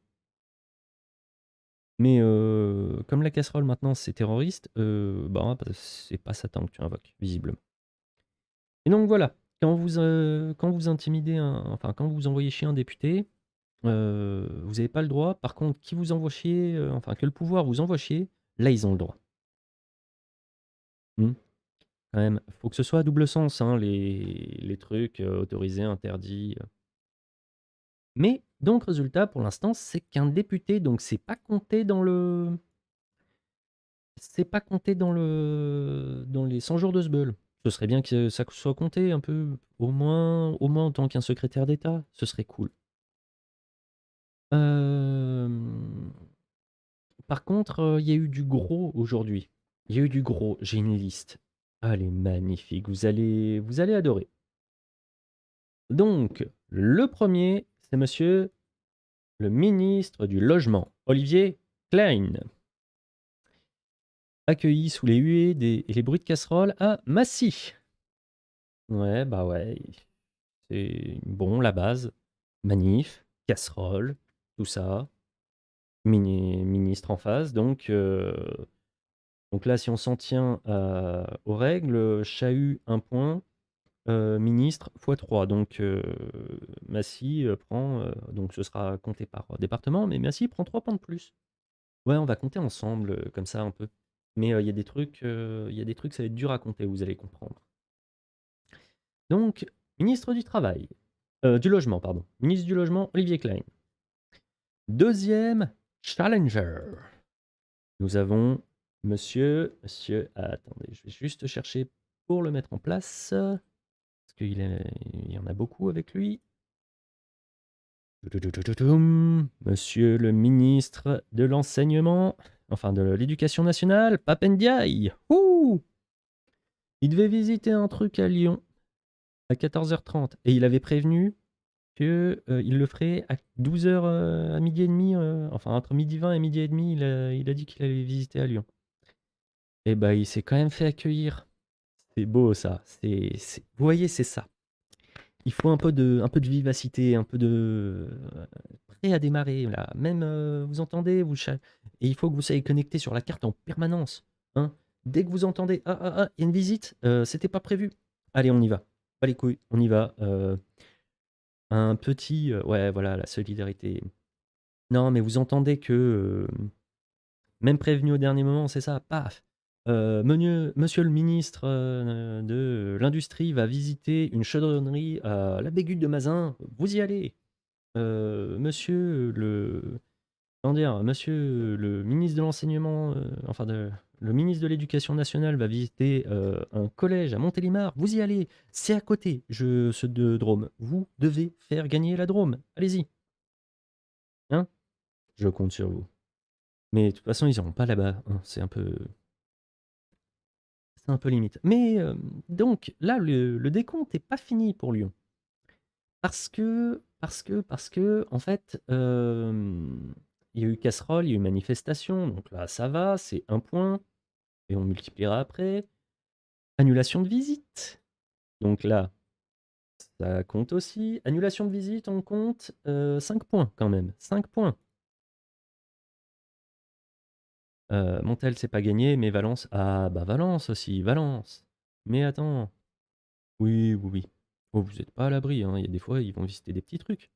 Mais comme la casserole maintenant c'est terroriste, bah, c'est pas Satan que tu invoques, visiblement. Et donc voilà, quand vous intimidez enfin quand vous envoyez chier un député, vous avez pas le droit. Par contre, qui vous envoie chier, enfin que le pouvoir vous envoie chier, là ils ont le droit. Mmh, quand même. Faut que ce soit à double sens, hein, les trucs, autorisés, interdits, Mais donc résultat pour l'instant, c'est qu'un député, donc c'est pas compté dans les 100 jours de Sbeul. Ce serait bien que ça soit compté un peu, au moins en tant qu'un secrétaire d'État, ce serait cool. Hem, Par contre, il y a eu du gros aujourd'hui. Il y a eu du gros, j'ai une liste. Ah, elle est magnifique, vous allez adorer. Donc, le premier, c'est monsieur le ministre du Logement, Olivier Klein, accueilli sous les huées et les bruits de casseroles à Massy. Ouais, bah ouais, c'est bon, la base. Manif, casserole, tout ça. Ministre en face, donc là, si on s'en tient aux règles, chahut 1 point, ministre fois 3. Donc Massy prend, donc ce sera compté par département, mais Massy prend 3 points de plus. Ouais, on va compter ensemble, comme ça un peu. Mais il y a des trucs, ça va être dur à compter, vous allez comprendre. Donc, ministre du Travail, du Logement, pardon. Ministre du Logement, Olivier Klein. Deuxième challenger. Nous avons monsieur, attendez, je vais juste chercher pour le mettre en place, parce il y en a beaucoup avec lui. Monsieur le ministre de l'enseignement, enfin de l'éducation nationale, Pape Ndiaye. Ouh! Il devait visiter un truc à Lyon à 14h30 et il avait prévenu que il le ferait à 12h, à midi et demi, enfin entre midi 20 et midi et demi, il a dit qu'il allait visiter à Lyon. Et bah, il s'est quand même fait accueillir. C'est beau ça. Vous voyez, c'est ça. Il faut un peu de vivacité, un peu de prêt à démarrer. Là. Même, vous entendez, et il faut que vous soyez connecté sur la carte en permanence. Hein. Dès que vous entendez, ah, ah, ah, il y a une visite, c'était pas prévu. Allez, on y va. Pas les couilles, on y va. Un petit, ouais, voilà, la solidarité. Non, mais vous entendez que, même prévenu au dernier moment, c'est ça, paf. Monsieur le ministre de l'Industrie va visiter une chaudronnerie à la Bégude de Mazin. Vous y allez. Monsieur monsieur le ministre de l'Enseignement, le ministre de l'Éducation nationale va visiter un collège à Montélimar. Vous y allez. C'est à côté, ce de Drôme. Vous devez faire gagner la Drôme. Allez-y. Hein. Je compte sur vous. Mais de toute façon, ils n'iront pas là-bas. Hein. C'est un peu limite. Mais donc là, le décompte n'est pas fini pour Lyon. Parce que, en fait, il y a eu casserole, il y a eu manifestation. Donc là, ça va, c'est 1 point. Et on multipliera après. Annulation de visite. Donc là, ça compte aussi. Annulation de visite, on compte 5 points quand même. 5 points. Montel, c'est pas gagné, mais Valence. Ah, bah Valence aussi, Valence. Mais attends. Oui, oui, oui. Oh, vous êtes pas à l'abri, hein. Il y a des fois, ils vont visiter des petits trucs.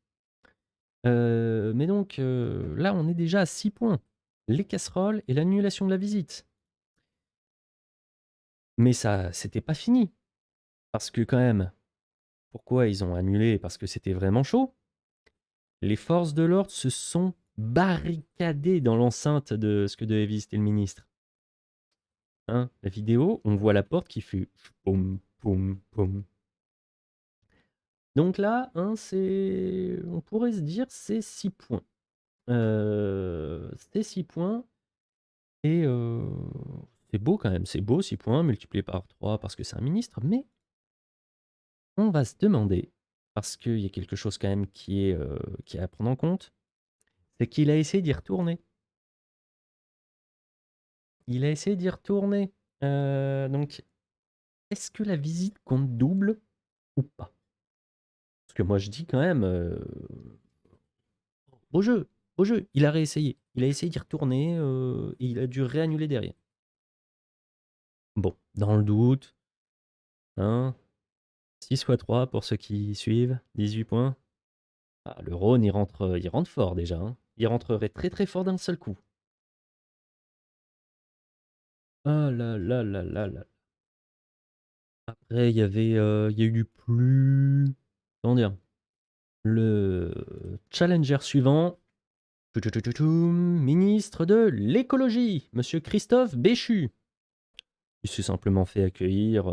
Mais donc, là, on est déjà à 6 points. Les casseroles et l'annulation de la visite. Mais ça, c'était pas fini. Parce que quand même, pourquoi ils ont annulé? Parce que c'était vraiment chaud. Les forces de l'ordre se sont barricadées dans l'enceinte de ce que devait visiter le ministre. Hein, la vidéo, on voit la porte qui fait poum, poum, poum. Donc là, hein, on pourrait se dire, c'est 6 points. C'est 6 points et c'est beau quand même, c'est beau 6 points multiplié par 3 parce que c'est un ministre, mais on va se demander, parce qu'il y a quelque chose quand même qui est à prendre en compte, c'est qu'il a essayé d'y retourner. Il a essayé d'y retourner. Donc, est-ce que la visite compte double ou pas? Parce que moi je dis quand même, beau jeu, beau jeu. Il a réessayé. Il a essayé d'y retourner et il a dû réannuler derrière. Bon, dans le doute, hein, 6 fois 3 pour ceux qui suivent, 18 points. Ah, le Rhône, il rentre fort déjà. Hein. Il rentrerait très très fort d'un seul coup. Ah là là là là là. Après, il y a eu du plus. Comment dire? Le challenger suivant, ministre de l'écologie, monsieur Christophe Béchu. Il s'est simplement fait accueillir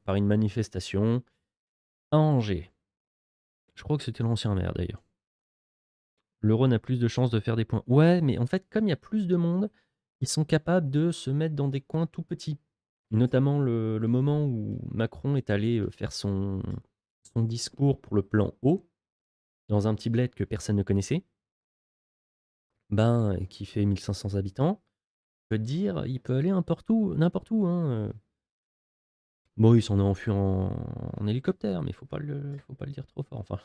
par une manifestation à Angers. Je crois que c'était l'ancien maire d'ailleurs. Le Rhône a plus de chances de faire des points. Ouais, mais en fait, comme il y a plus de monde, ils sont capables de se mettre dans des coins tout petits. Notamment le moment où Macron est allé faire son discours pour le plan eau, dans un petit bled que personne ne connaissait, ben, et qui fait 1500 habitants, je peux te dire, il peut aller n'importe où, hein. Bon, il s'en est enfui en hélicoptère, mais faut pas le dire trop fort. Enfin,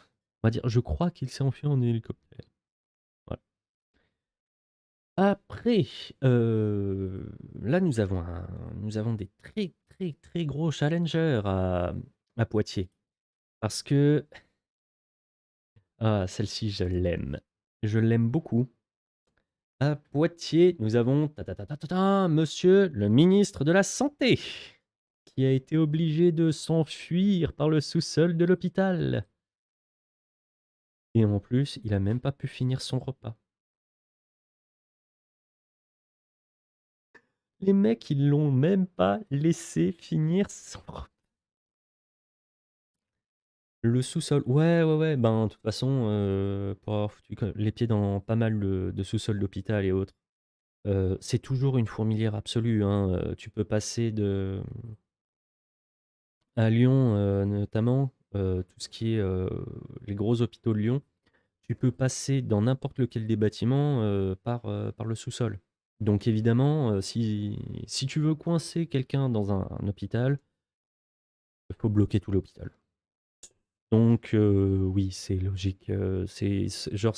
on va dire, je crois qu'il s'est enfui en hélicoptère. Voilà. Après, là, nous avons des très, très, très gros challengers à Poitiers. Parce que, ah, celle-ci, je l'aime. Je l'aime beaucoup. À Poitiers, nous avons monsieur le ministre de la Santé, qui a été obligé de s'enfuir par le sous-sol de l'hôpital. Et en plus, il a même pas pu finir son repas. Les mecs, ils l'ont même pas laissé finir son repas. Le sous-sol, ouais, ouais, ouais, ben, de toute façon, pour avoir foutu les pieds dans pas mal de sous-sols d'hôpital et autres, c'est toujours une fourmilière absolue, hein. Tu peux passer à Lyon, notamment, tout ce qui est les gros hôpitaux de Lyon, tu peux passer dans n'importe lequel des bâtiments par le sous-sol. Donc évidemment, si tu veux coincer quelqu'un dans un hôpital, il faut bloquer tout l'hôpital. Donc oui, c'est logique. Genre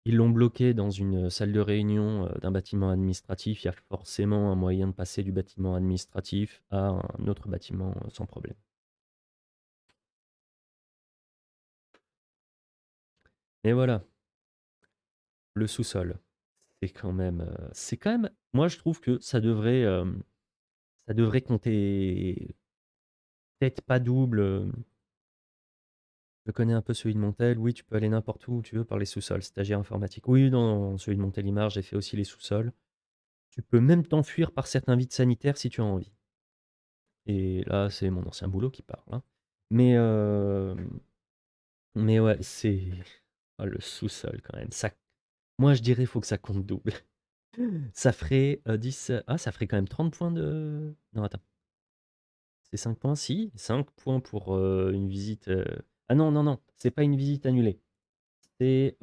ils l'ont bloqué dans une salle de réunion d'un bâtiment administratif, il y a forcément un moyen de passer du bâtiment administratif à un autre bâtiment sans problème. Et voilà, le sous-sol. C'est quand même, moi je trouve que ça devrait compter, peut-être pas double. Je connais un peu celui de Montel. Oui, tu peux aller n'importe où tu veux par les sous-sols, stagiaire informatique. Oui, non, celui de Montélimar, j'ai fait aussi les sous-sols. Tu peux même t'enfuir par certains vides sanitaires si tu as envie. Et là, c'est mon ancien boulot qui parle, hein. Mais, mais ouais, c'est ah, le sous-sol quand même. Moi, je dirais faut que ça compte double. Ça ferait 10. Ah, ça ferait quand même 30 points de. Non, attends. C'est 5 points, si. 5 points pour une visite. Ah non, non, non. C'est pas une visite annulée. C'est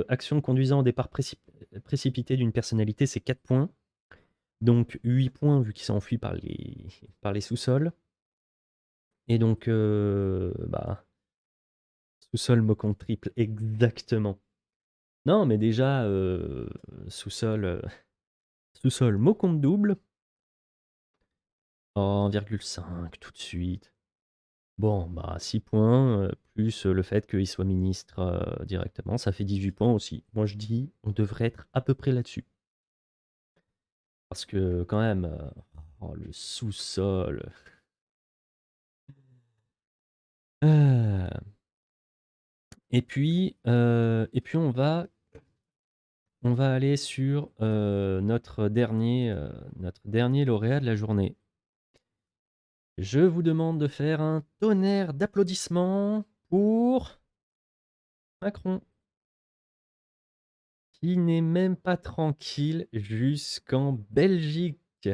action conduisant au départ précipité d'une personnalité, c'est 4 points. Donc 8 points vu qu'il s'est enfui par les sous-sols. Et donc, bah, sous-sol me compte triple, exactement. Non, mais déjà, sous-sol, sous-sol mot compte double. Oh, 1,5 tout de suite. Bon, bah 6 points, plus le fait qu'il soit ministre directement, ça fait 18 points aussi. Moi je dis, on devrait être à peu près là-dessus. Parce que quand même, oh, le sous-sol. Ah. Et puis on va aller sur notre dernier lauréat de la journée. Je vous demande de faire un tonnerre d'applaudissements pour Macron, qui n'est même pas tranquille jusqu'en Belgique.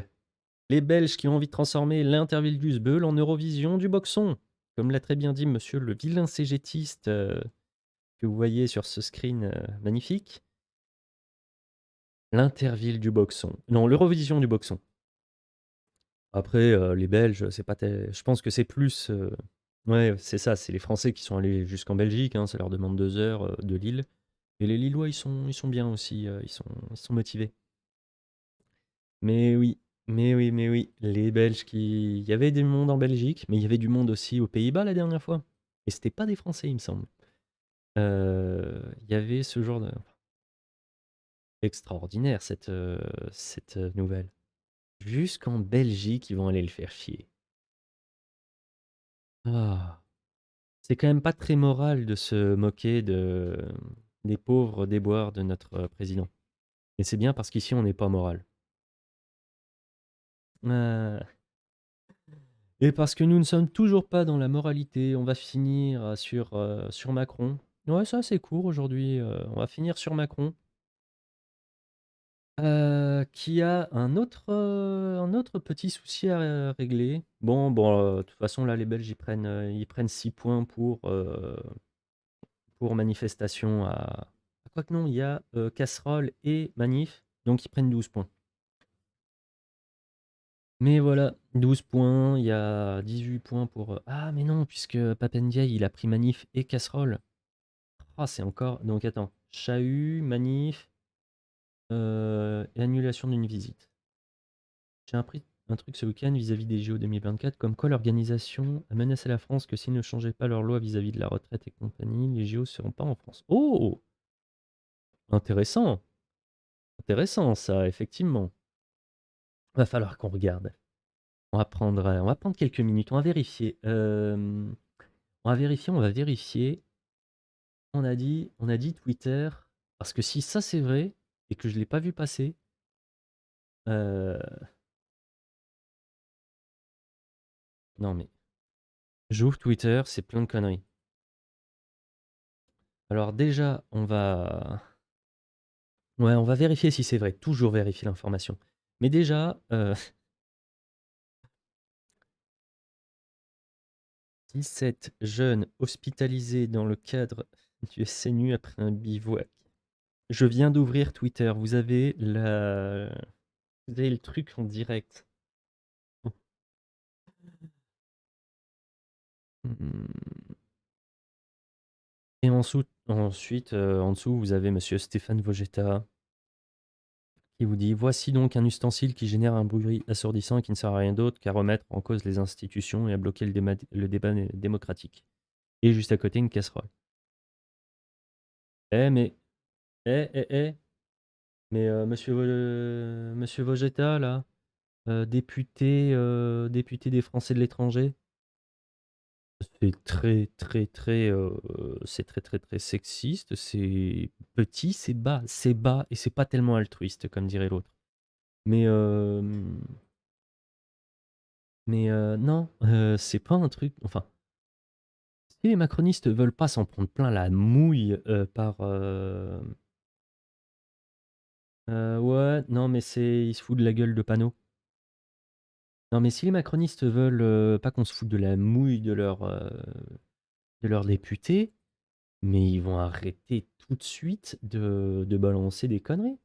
Les Belges qui ont envie de transformer l'Interville du Sbeul en Eurovision du boxon. Comme l'a très bien dit monsieur le vilain cégétiste que vous voyez sur ce screen magnifique. L'Interville du boxon. Non, l'Eurovision du boxon. Après, les Belges, c'est pas je pense que c'est plus, ouais, c'est ça, c'est les Français qui sont allés jusqu'en Belgique, hein, ça leur demande 2 heures, de Lille. Et les Lillois, ils sont bien aussi, ils sont motivés. Mais oui, mais oui, mais oui, les Belges qui il y avait du monde en Belgique, mais il y avait du monde aussi aux Pays-Bas la dernière fois. Et c'était pas des Français, il me semble. Il y avait ce genre de extraordinaire cette nouvelle. Jusqu'en Belgique, ils vont aller le faire chier. Ah! C'est quand même pas très moral de se moquer des pauvres déboires de notre président. Et c'est bien parce qu'ici, on n'est pas moral. Et parce que nous ne sommes toujours pas dans la moralité, on va finir sur Macron. Ouais, c'est assez court aujourd'hui, on va finir sur Macron, qui a un autre petit souci à régler. Bon, de toute façon, là, les Belges, ils prennent 6 points pour manifestation à quoique non, il y a, casserole et manif, donc ils prennent 12 points. Mais voilà, 12 points, il y a 18 points pour, ah mais non, puisque Pape Ndiaye, il a pris manif et casserole. Ah, c'est encore donc attends, chahut, manif, et annulation d'une visite. J'ai appris un truc ce week-end vis-à-vis des JO 2024, comme quoi l'organisation a menacé la France que s'ils ne changeaient pas leur loi vis-à-vis de la retraite et compagnie, les JO seront pas en France. Oh! Intéressant, intéressant ça, effectivement. Va falloir qu'on regarde. On va prendre quelques minutes, on va vérifier. On va vérifier. On a dit Twitter, parce que si ça c'est vrai et que je l'ai pas vu passer, euh, non mais j'ouvre Twitter, c'est plein de conneries. Alors déjà, ouais, on va vérifier si c'est vrai. Toujours vérifier l'information. Mais déjà, 17 jeunes hospitalisés dans le cadre du SNU après un bivouac. Je viens d'ouvrir Twitter. Vous avez le truc en direct. Hmm. Et ensuite, en dessous, vous avez monsieur Stéphane Vogetta qui vous dit: Voici donc un ustensile qui génère un bruit assourdissant et qui ne sert à rien d'autre qu'à remettre en cause les institutions et à bloquer le débat démocratique. Et juste à côté, une casserole. Eh, mais, mais monsieur Vogetta, là, député des Français de l'étranger, c'est très, très, très sexiste, c'est petit, c'est bas et c'est pas tellement altruiste, comme dirait l'autre. Mais, non, c'est pas un truc. Enfin, si les macronistes veulent pas s'en prendre plein la mouille ouais, non, mais ils se foutent de la gueule de panneau. Non, mais si les macronistes veulent pas qu'on se foute de la mouille de leurs députés, mais ils vont arrêter tout de suite de balancer des conneries.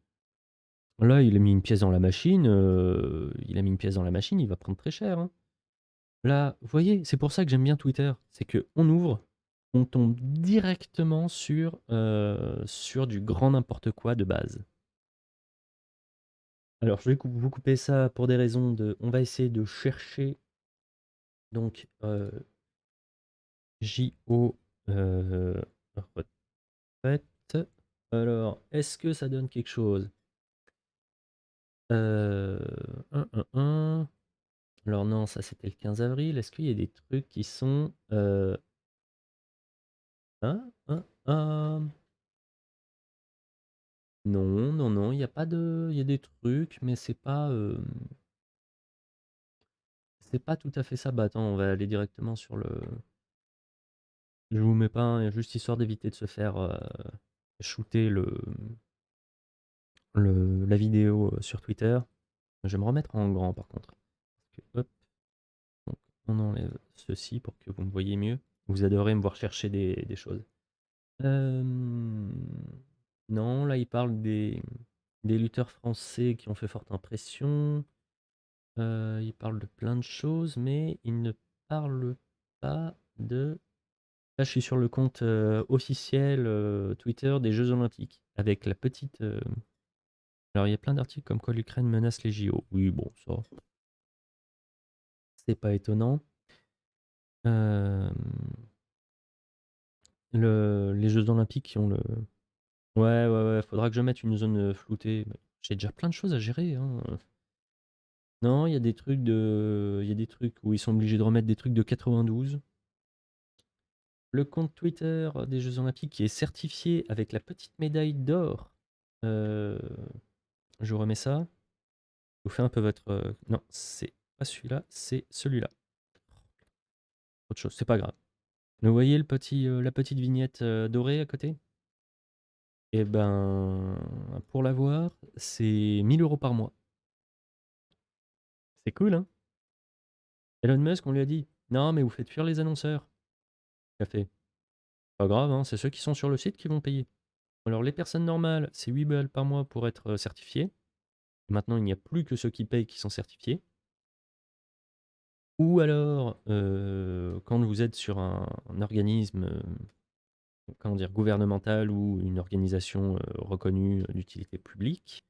Là, il a mis une pièce dans la machine, il va prendre très cher, hein. Là, vous voyez, c'est pour ça que j'aime bien Twitter. C'est que on ouvre, on tombe directement sur du grand n'importe quoi de base. Alors, je vais vous couper ça pour des raisons de... On va essayer de chercher, donc, JO retraite. Alors, est-ce que ça donne quelque chose? Euh, un, un, un. Alors non, ça c'était le 15 avril. Est-ce qu'il y a des trucs qui sont... un. Non, non, non, il n'y a pas de... Il y a des trucs, mais c'est pas tout à fait ça. Bah attends, on va aller directement sur le... Je vous mets pas un, juste histoire d'éviter de se faire shooter la vidéo sur Twitter. Je vais me remettre en grand par contre. Hop, donc on enlève ceci pour que vous me voyez mieux. Vous adorez me voir chercher des choses. Euh, Non, là il parle des lutteurs français qui ont fait forte impression. Il parle de plein de choses, mais il ne parle pas de... Là, je suis sur le compte officiel Twitter des Jeux Olympiques, avec la petite... Alors, il y a plein d'articles comme quoi l'Ukraine menace les JO. Oui, bon, ça, c'est pas étonnant. Euh, les Jeux Olympiques qui ont le... Ouais, ouais, ouais, faudra que je mette une zone floutée. J'ai déjà plein de choses à gérer, hein. Non, il y a des trucs où ils sont obligés de remettre des trucs de 92. Le compte Twitter des Jeux Olympiques qui est certifié avec la petite médaille d'or. Euh, je vous remets ça. Je vous fais un peu votre... Non, c'est pas celui-là, c'est celui-là. Autre chose, c'est pas grave. Vous voyez la petite vignette, dorée à côté? Et ben, pour l'avoir, c'est 1 000 € par mois. C'est cool, hein? Elon Musk, on lui a dit: «Non, mais vous faites fuir les annonceurs». Il a fait: «Pas grave, hein, c'est ceux qui sont sur le site qui vont payer». Alors les personnes normales, c'est 8 balles par mois pour être, certifié. Maintenant, il n'y a plus que ceux qui payent qui sont certifiés. Ou alors, quand vous êtes sur un organisme, comment dire? Gouvernemental ou une organisation, reconnue, d'utilité publique.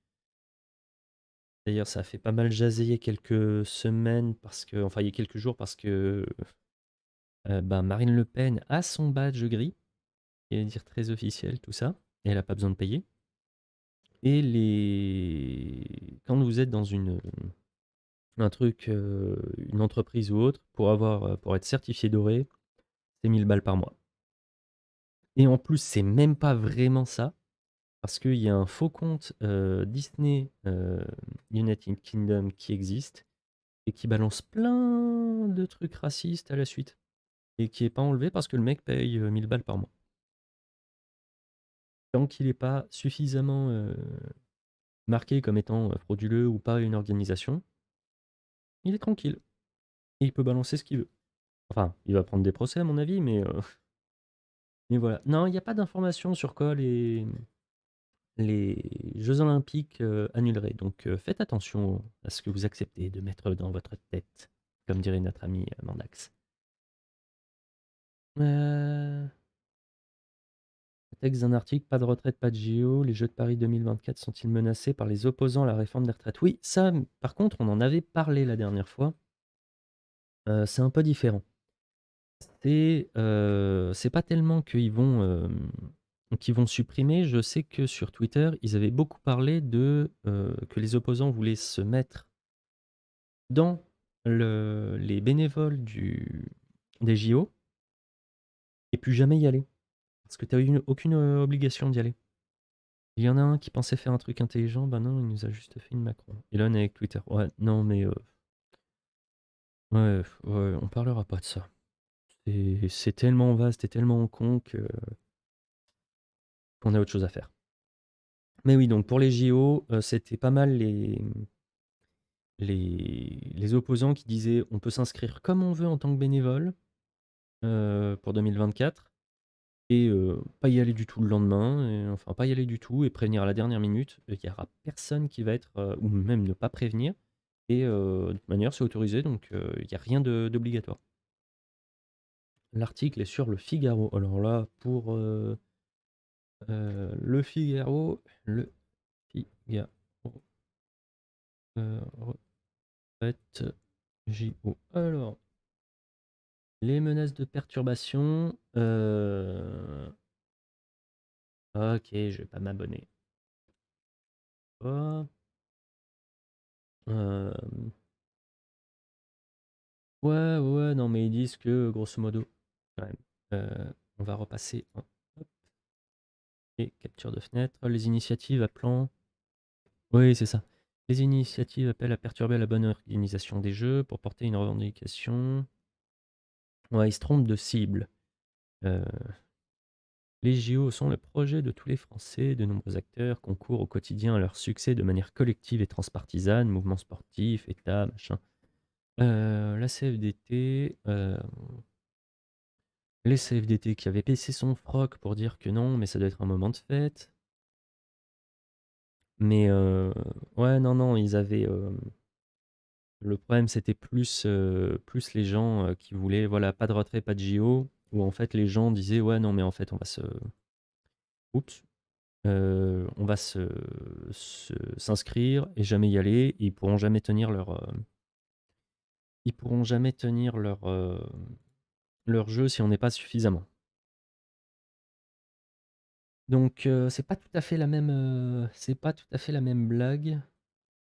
D'ailleurs, ça a fait pas mal jaser il y a quelques semaines parce que enfin, il y a quelques jours parce que, ben, Marine Le Pen a son badge gris, qui veut dire très officiel, tout ça, et elle a pas besoin de payer. Et quand vous êtes dans un truc, une entreprise ou autre, pour être certifié doré, c'est 1 000 balles par mois. Et en plus, c'est même pas vraiment ça, parce qu'il y a un faux compte, Disney, United Kingdom qui existe et qui balance plein de trucs racistes à la suite et qui est pas enlevé parce que le mec paye, 1 000 balles par mois. Tant qu'il est pas suffisamment, marqué comme étant, frauduleux ou pas une organisation, il est tranquille et il peut balancer ce qu'il veut. Enfin, il va prendre des procès à mon avis, mais voilà. Non, il y a pas d'informations sur quoi les jeux olympiques, annuleraient, donc faites attention à ce que vous acceptez de mettre dans votre tête, comme dirait notre ami, Mandax. Heu, Texte d'un article: «Pas de retraite, pas de JO, les Jeux de Paris 2024 sont-ils menacés par les opposants à la réforme des retraites?» Oui, ça, par contre, on en avait parlé la dernière fois, c'est un peu différent. C'est pas tellement qu'ils vont supprimer. Je sais que sur Twitter, ils avaient beaucoup parlé que les opposants voulaient se mettre dans les bénévoles des JO et plus jamais y aller. Parce que tu as eu aucune, obligation d'y aller. Il y en a un qui pensait faire un truc intelligent, ben non, il nous a juste fait une Macron. Elon avec Twitter. Ouais, non mais, ouais, ouais, on parlera pas de ça. C'est tellement vaste et tellement con qu'on a autre chose à faire. Mais oui, donc pour les JO, c'était pas mal les opposants qui disaient: «On peut s'inscrire comme on veut en tant que bénévole, pour 2024 et pas y aller du tout le lendemain et enfin pas y aller du tout et prévenir à la dernière minute, il y aura personne qui va être, ou même ne pas prévenir et de toute manière c'est autorisé donc il y a rien d'obligatoire». L'article est sur Le Figaro. Alors là, pour, Le Figaro, retraite JO. Alors, les menaces de perturbation, OK, je vais pas m'abonner. Hop, hem, ouais, ouais, non, mais ils disent que grosso modo quand même, on va repasser en hop et capture de fenêtre. Les initiatives appelant oui, c'est ça. Les initiatives appellent à perturber la bonne organisation des jeux pour porter une revendication. Ouais, ils se trompent de cible. Heu, les JO sont le projet de tous les Français. De nombreux acteurs concourent au quotidien à leur succès de manière collective et transpartisane, mouvements sportifs, État, machin. La CFDT, les CFDT qui avaient baissé son froc pour dire que non, mais ça doit être un moment de fête. Mais ouais, non, non, ils avaient, le problème c'était plus les gens, qui voulaient, voilà, pas de retrait, pas de JO, où en fait les gens disaient: «Ouais, non, mais en fait oups, on va s'inscrire et jamais y aller». Et ils pourront jamais tenir leur jeu si on n'est pas suffisamment. Donc c'est pas tout à fait la même, c'est pas tout à fait la même blague.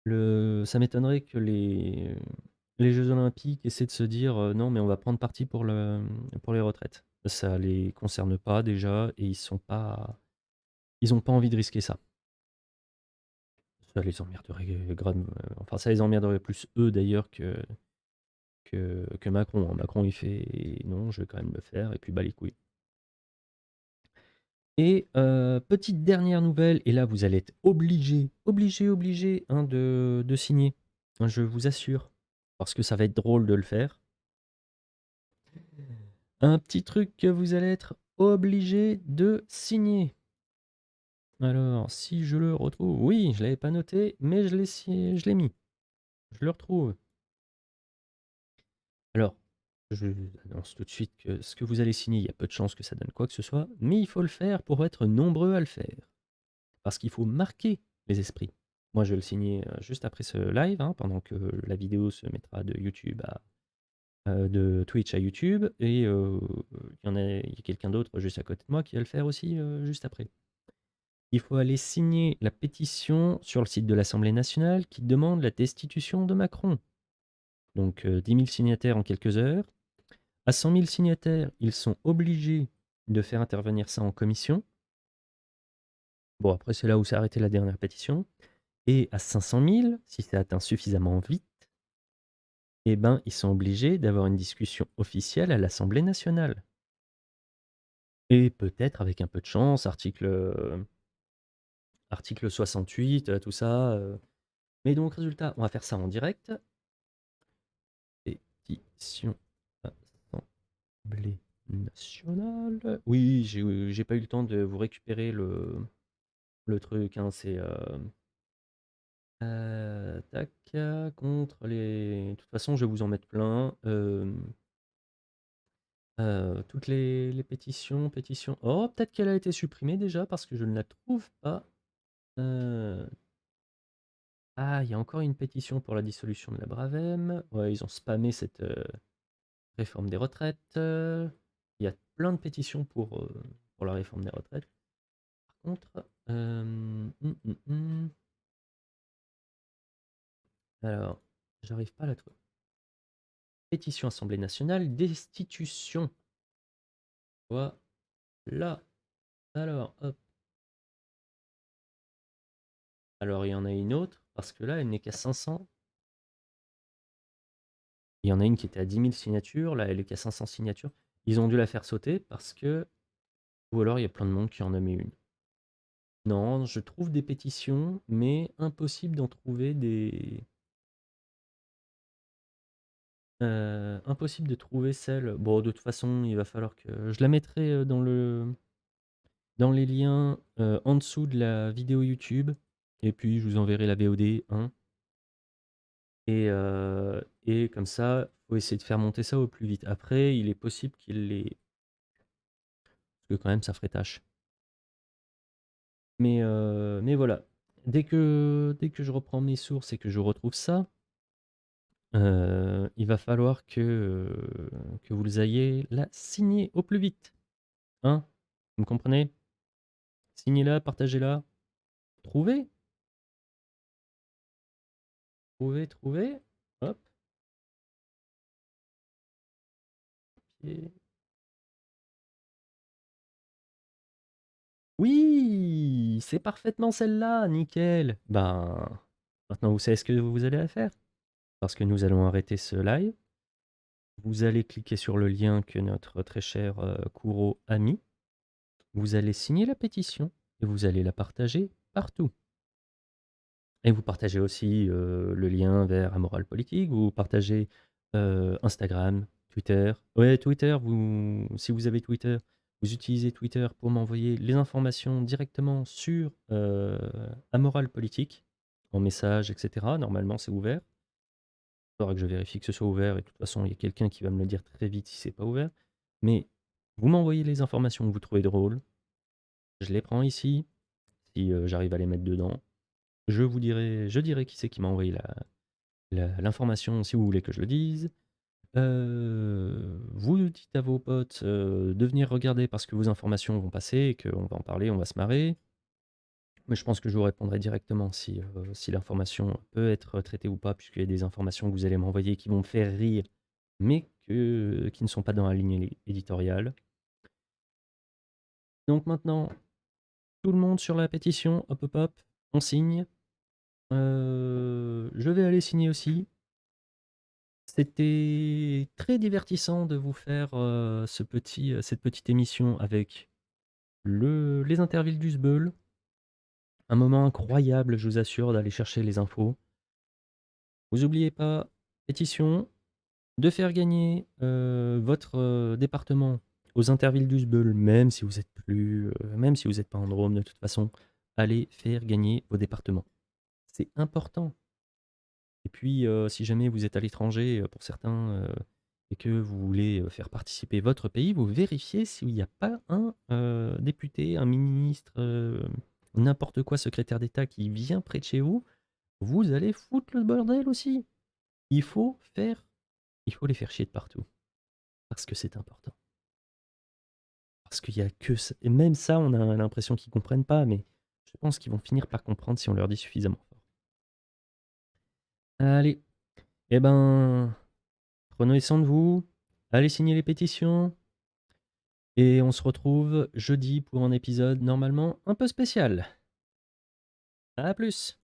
Ça m'étonnerait que les jeux olympiques essaient de se dire, «Non, mais on va prendre parti pour les retraites». Ça les concerne pas déjà et ils ont pas envie de risquer ça. Ça les emmerderait grave, enfin ça les emmerderait plus eux d'ailleurs que Macron, hein. Macron, il fait: «Non, je vais quand même le faire» et puis bah les couilles. Et petite dernière nouvelle, et là vous allez être obligé, hein, de signer. Hein, je vous assure, parce que ça va être drôle de le faire. Un petit truc que vous allez être obligé de signer. Alors, si je le retrouve, oui, je l'avais pas noté, mais je l'ai mis. Je le retrouve. Alors, je annonce tout de suite que ce que vous allez signer, il y a peu de chances que ça donne quoi que ce soit, mais il faut le faire pour être nombreux à le faire. Parce qu'il faut marquer les esprits. Moi, je vais le signer juste après ce live, hein, pendant que la vidéo se mettra de YouTube de Twitch à YouTube, et il y a quelqu'un d'autre juste à côté de moi qui va le faire aussi juste après. Il faut aller signer la pétition sur le site de l'Assemblée nationale qui demande la destitution de Macron. Donc 10 000 signataires en quelques heures. À 100 000 signataires, ils sont obligés de faire intervenir ça en commission. Bon, après, c'est là où s'est arrêtée la dernière pétition. Et à 500 000, si c'est atteint suffisamment vite, eh ben, ils sont obligés d'avoir une discussion officielle à l'Assemblée nationale. Et peut-être, avec un peu de chance, article 68, tout ça. Mais donc, résultat, on va faire ça en direct. Pétition Assemblée nationale. Oui, j'ai pas eu le temps de vous récupérer le truc, hein, c'est tac, contre les. De toute façon, je vais vous en mettre plein. Toutes les pétitions. Oh, peut-être qu'elle a été supprimée déjà parce que je ne la trouve pas. Euh, Ah, il y a encore une pétition pour la dissolution de la Bravem. Ouais, ils ont spammé cette réforme des retraites. Il y a plein de pétitions pour la réforme des retraites. Par contre, alors, j'arrive pas à la trouver. Pétition Assemblée nationale, destitution. Voilà. Alors, hop. Alors, il y en a une autre, parce que là, elle n'est qu'à 500. Il y en a une qui était à 10 000 signatures, là, elle est qu'à 500 signatures. Ils ont dû la faire sauter parce que. Ou alors, il y a plein de monde qui en a mis une. Non, je trouve des pétitions, mais impossible d'en trouver des. Impossible de trouver celle. Bon, de toute façon, il va falloir que. Je la mettrai dans les liens en dessous de la vidéo YouTube. Et puis, je vous enverrai la VOD, hein. Et comme ça, faut essayer de faire monter ça au plus vite. Après, il est possible qu'il les. Parce que quand même, ça ferait tâche. Mais voilà. Dès que je reprends mes sources et que je retrouve ça, il va falloir que vous ayez la signer au plus vite. Hein? Vous me comprenez? Signez-la, partagez-la. Trouvez, trouvez. Hop. Et- Oui, c'est parfaitement celle-là, nickel. Ben, maintenant vous savez ce que vous allez faire. Parce que nous allons arrêter ce live. Vous allez cliquer sur le lien que notre très cher Kuro a mis. Vous allez signer la pétition et vous allez la partager partout. Et vous partagez aussi le lien vers Amoral Politique, vous partagez Instagram, Twitter. Ouais, Twitter, si vous avez Twitter, vous utilisez Twitter pour m'envoyer les informations directement sur Amoral Politique, en message, etc. Normalement, c'est ouvert. Il faudra que je vérifie que ce soit ouvert, et de toute façon, il y a quelqu'un qui va me le dire très vite si c'est pas ouvert. Mais vous m'envoyez les informations que vous trouvez drôles, je les prends ici, si j'arrive à les mettre dedans. Je dirai qui c'est qui m'a envoyé l'information si vous voulez que je le dise. Vous dites à vos potes de venir regarder parce que vos informations vont passer et qu'on va en parler, on va se marrer. Mais je pense que je vous répondrai directement si l'information peut être traitée ou pas, puisqu'il y a des informations que vous allez m'envoyer qui vont me faire rire, mais qui ne sont pas dans la ligne éditoriale. Donc maintenant, tout le monde sur la pétition, hop hop hop, on signe. Je vais aller signer aussi. C'était très divertissant de vous faire, cette petite émission avec les intervilles du Sbeul. Un moment incroyable, je vous assure, d'aller chercher les infos. Vous oubliez pas, pétition, de faire gagner, votre, département aux intervilles du Sbeul, même si vous êtes pas en Drôme de toute façon, allez faire gagner vos départements. C'est important. Et puis, si jamais vous êtes à l'étranger, pour certains, et que vous voulez, faire participer votre pays, vous vérifiez s'il n'y a pas un, député, un ministre, n'importe quoi, secrétaire d'État qui vient près de chez vous, vous allez foutre le bordel aussi. Il faut faire il faut les faire chier de partout, parce que c'est important. Parce qu'il y a que ç et même ça, on a l'impression qu'ils comprennent pas, mais je pense qu'ils vont finir par comprendre si on leur dit suffisamment fort. Allez, et ben, prenez soin de vous, allez signer les pétitions et on se retrouve jeudi pour un épisode normalement un peu spécial. À plus!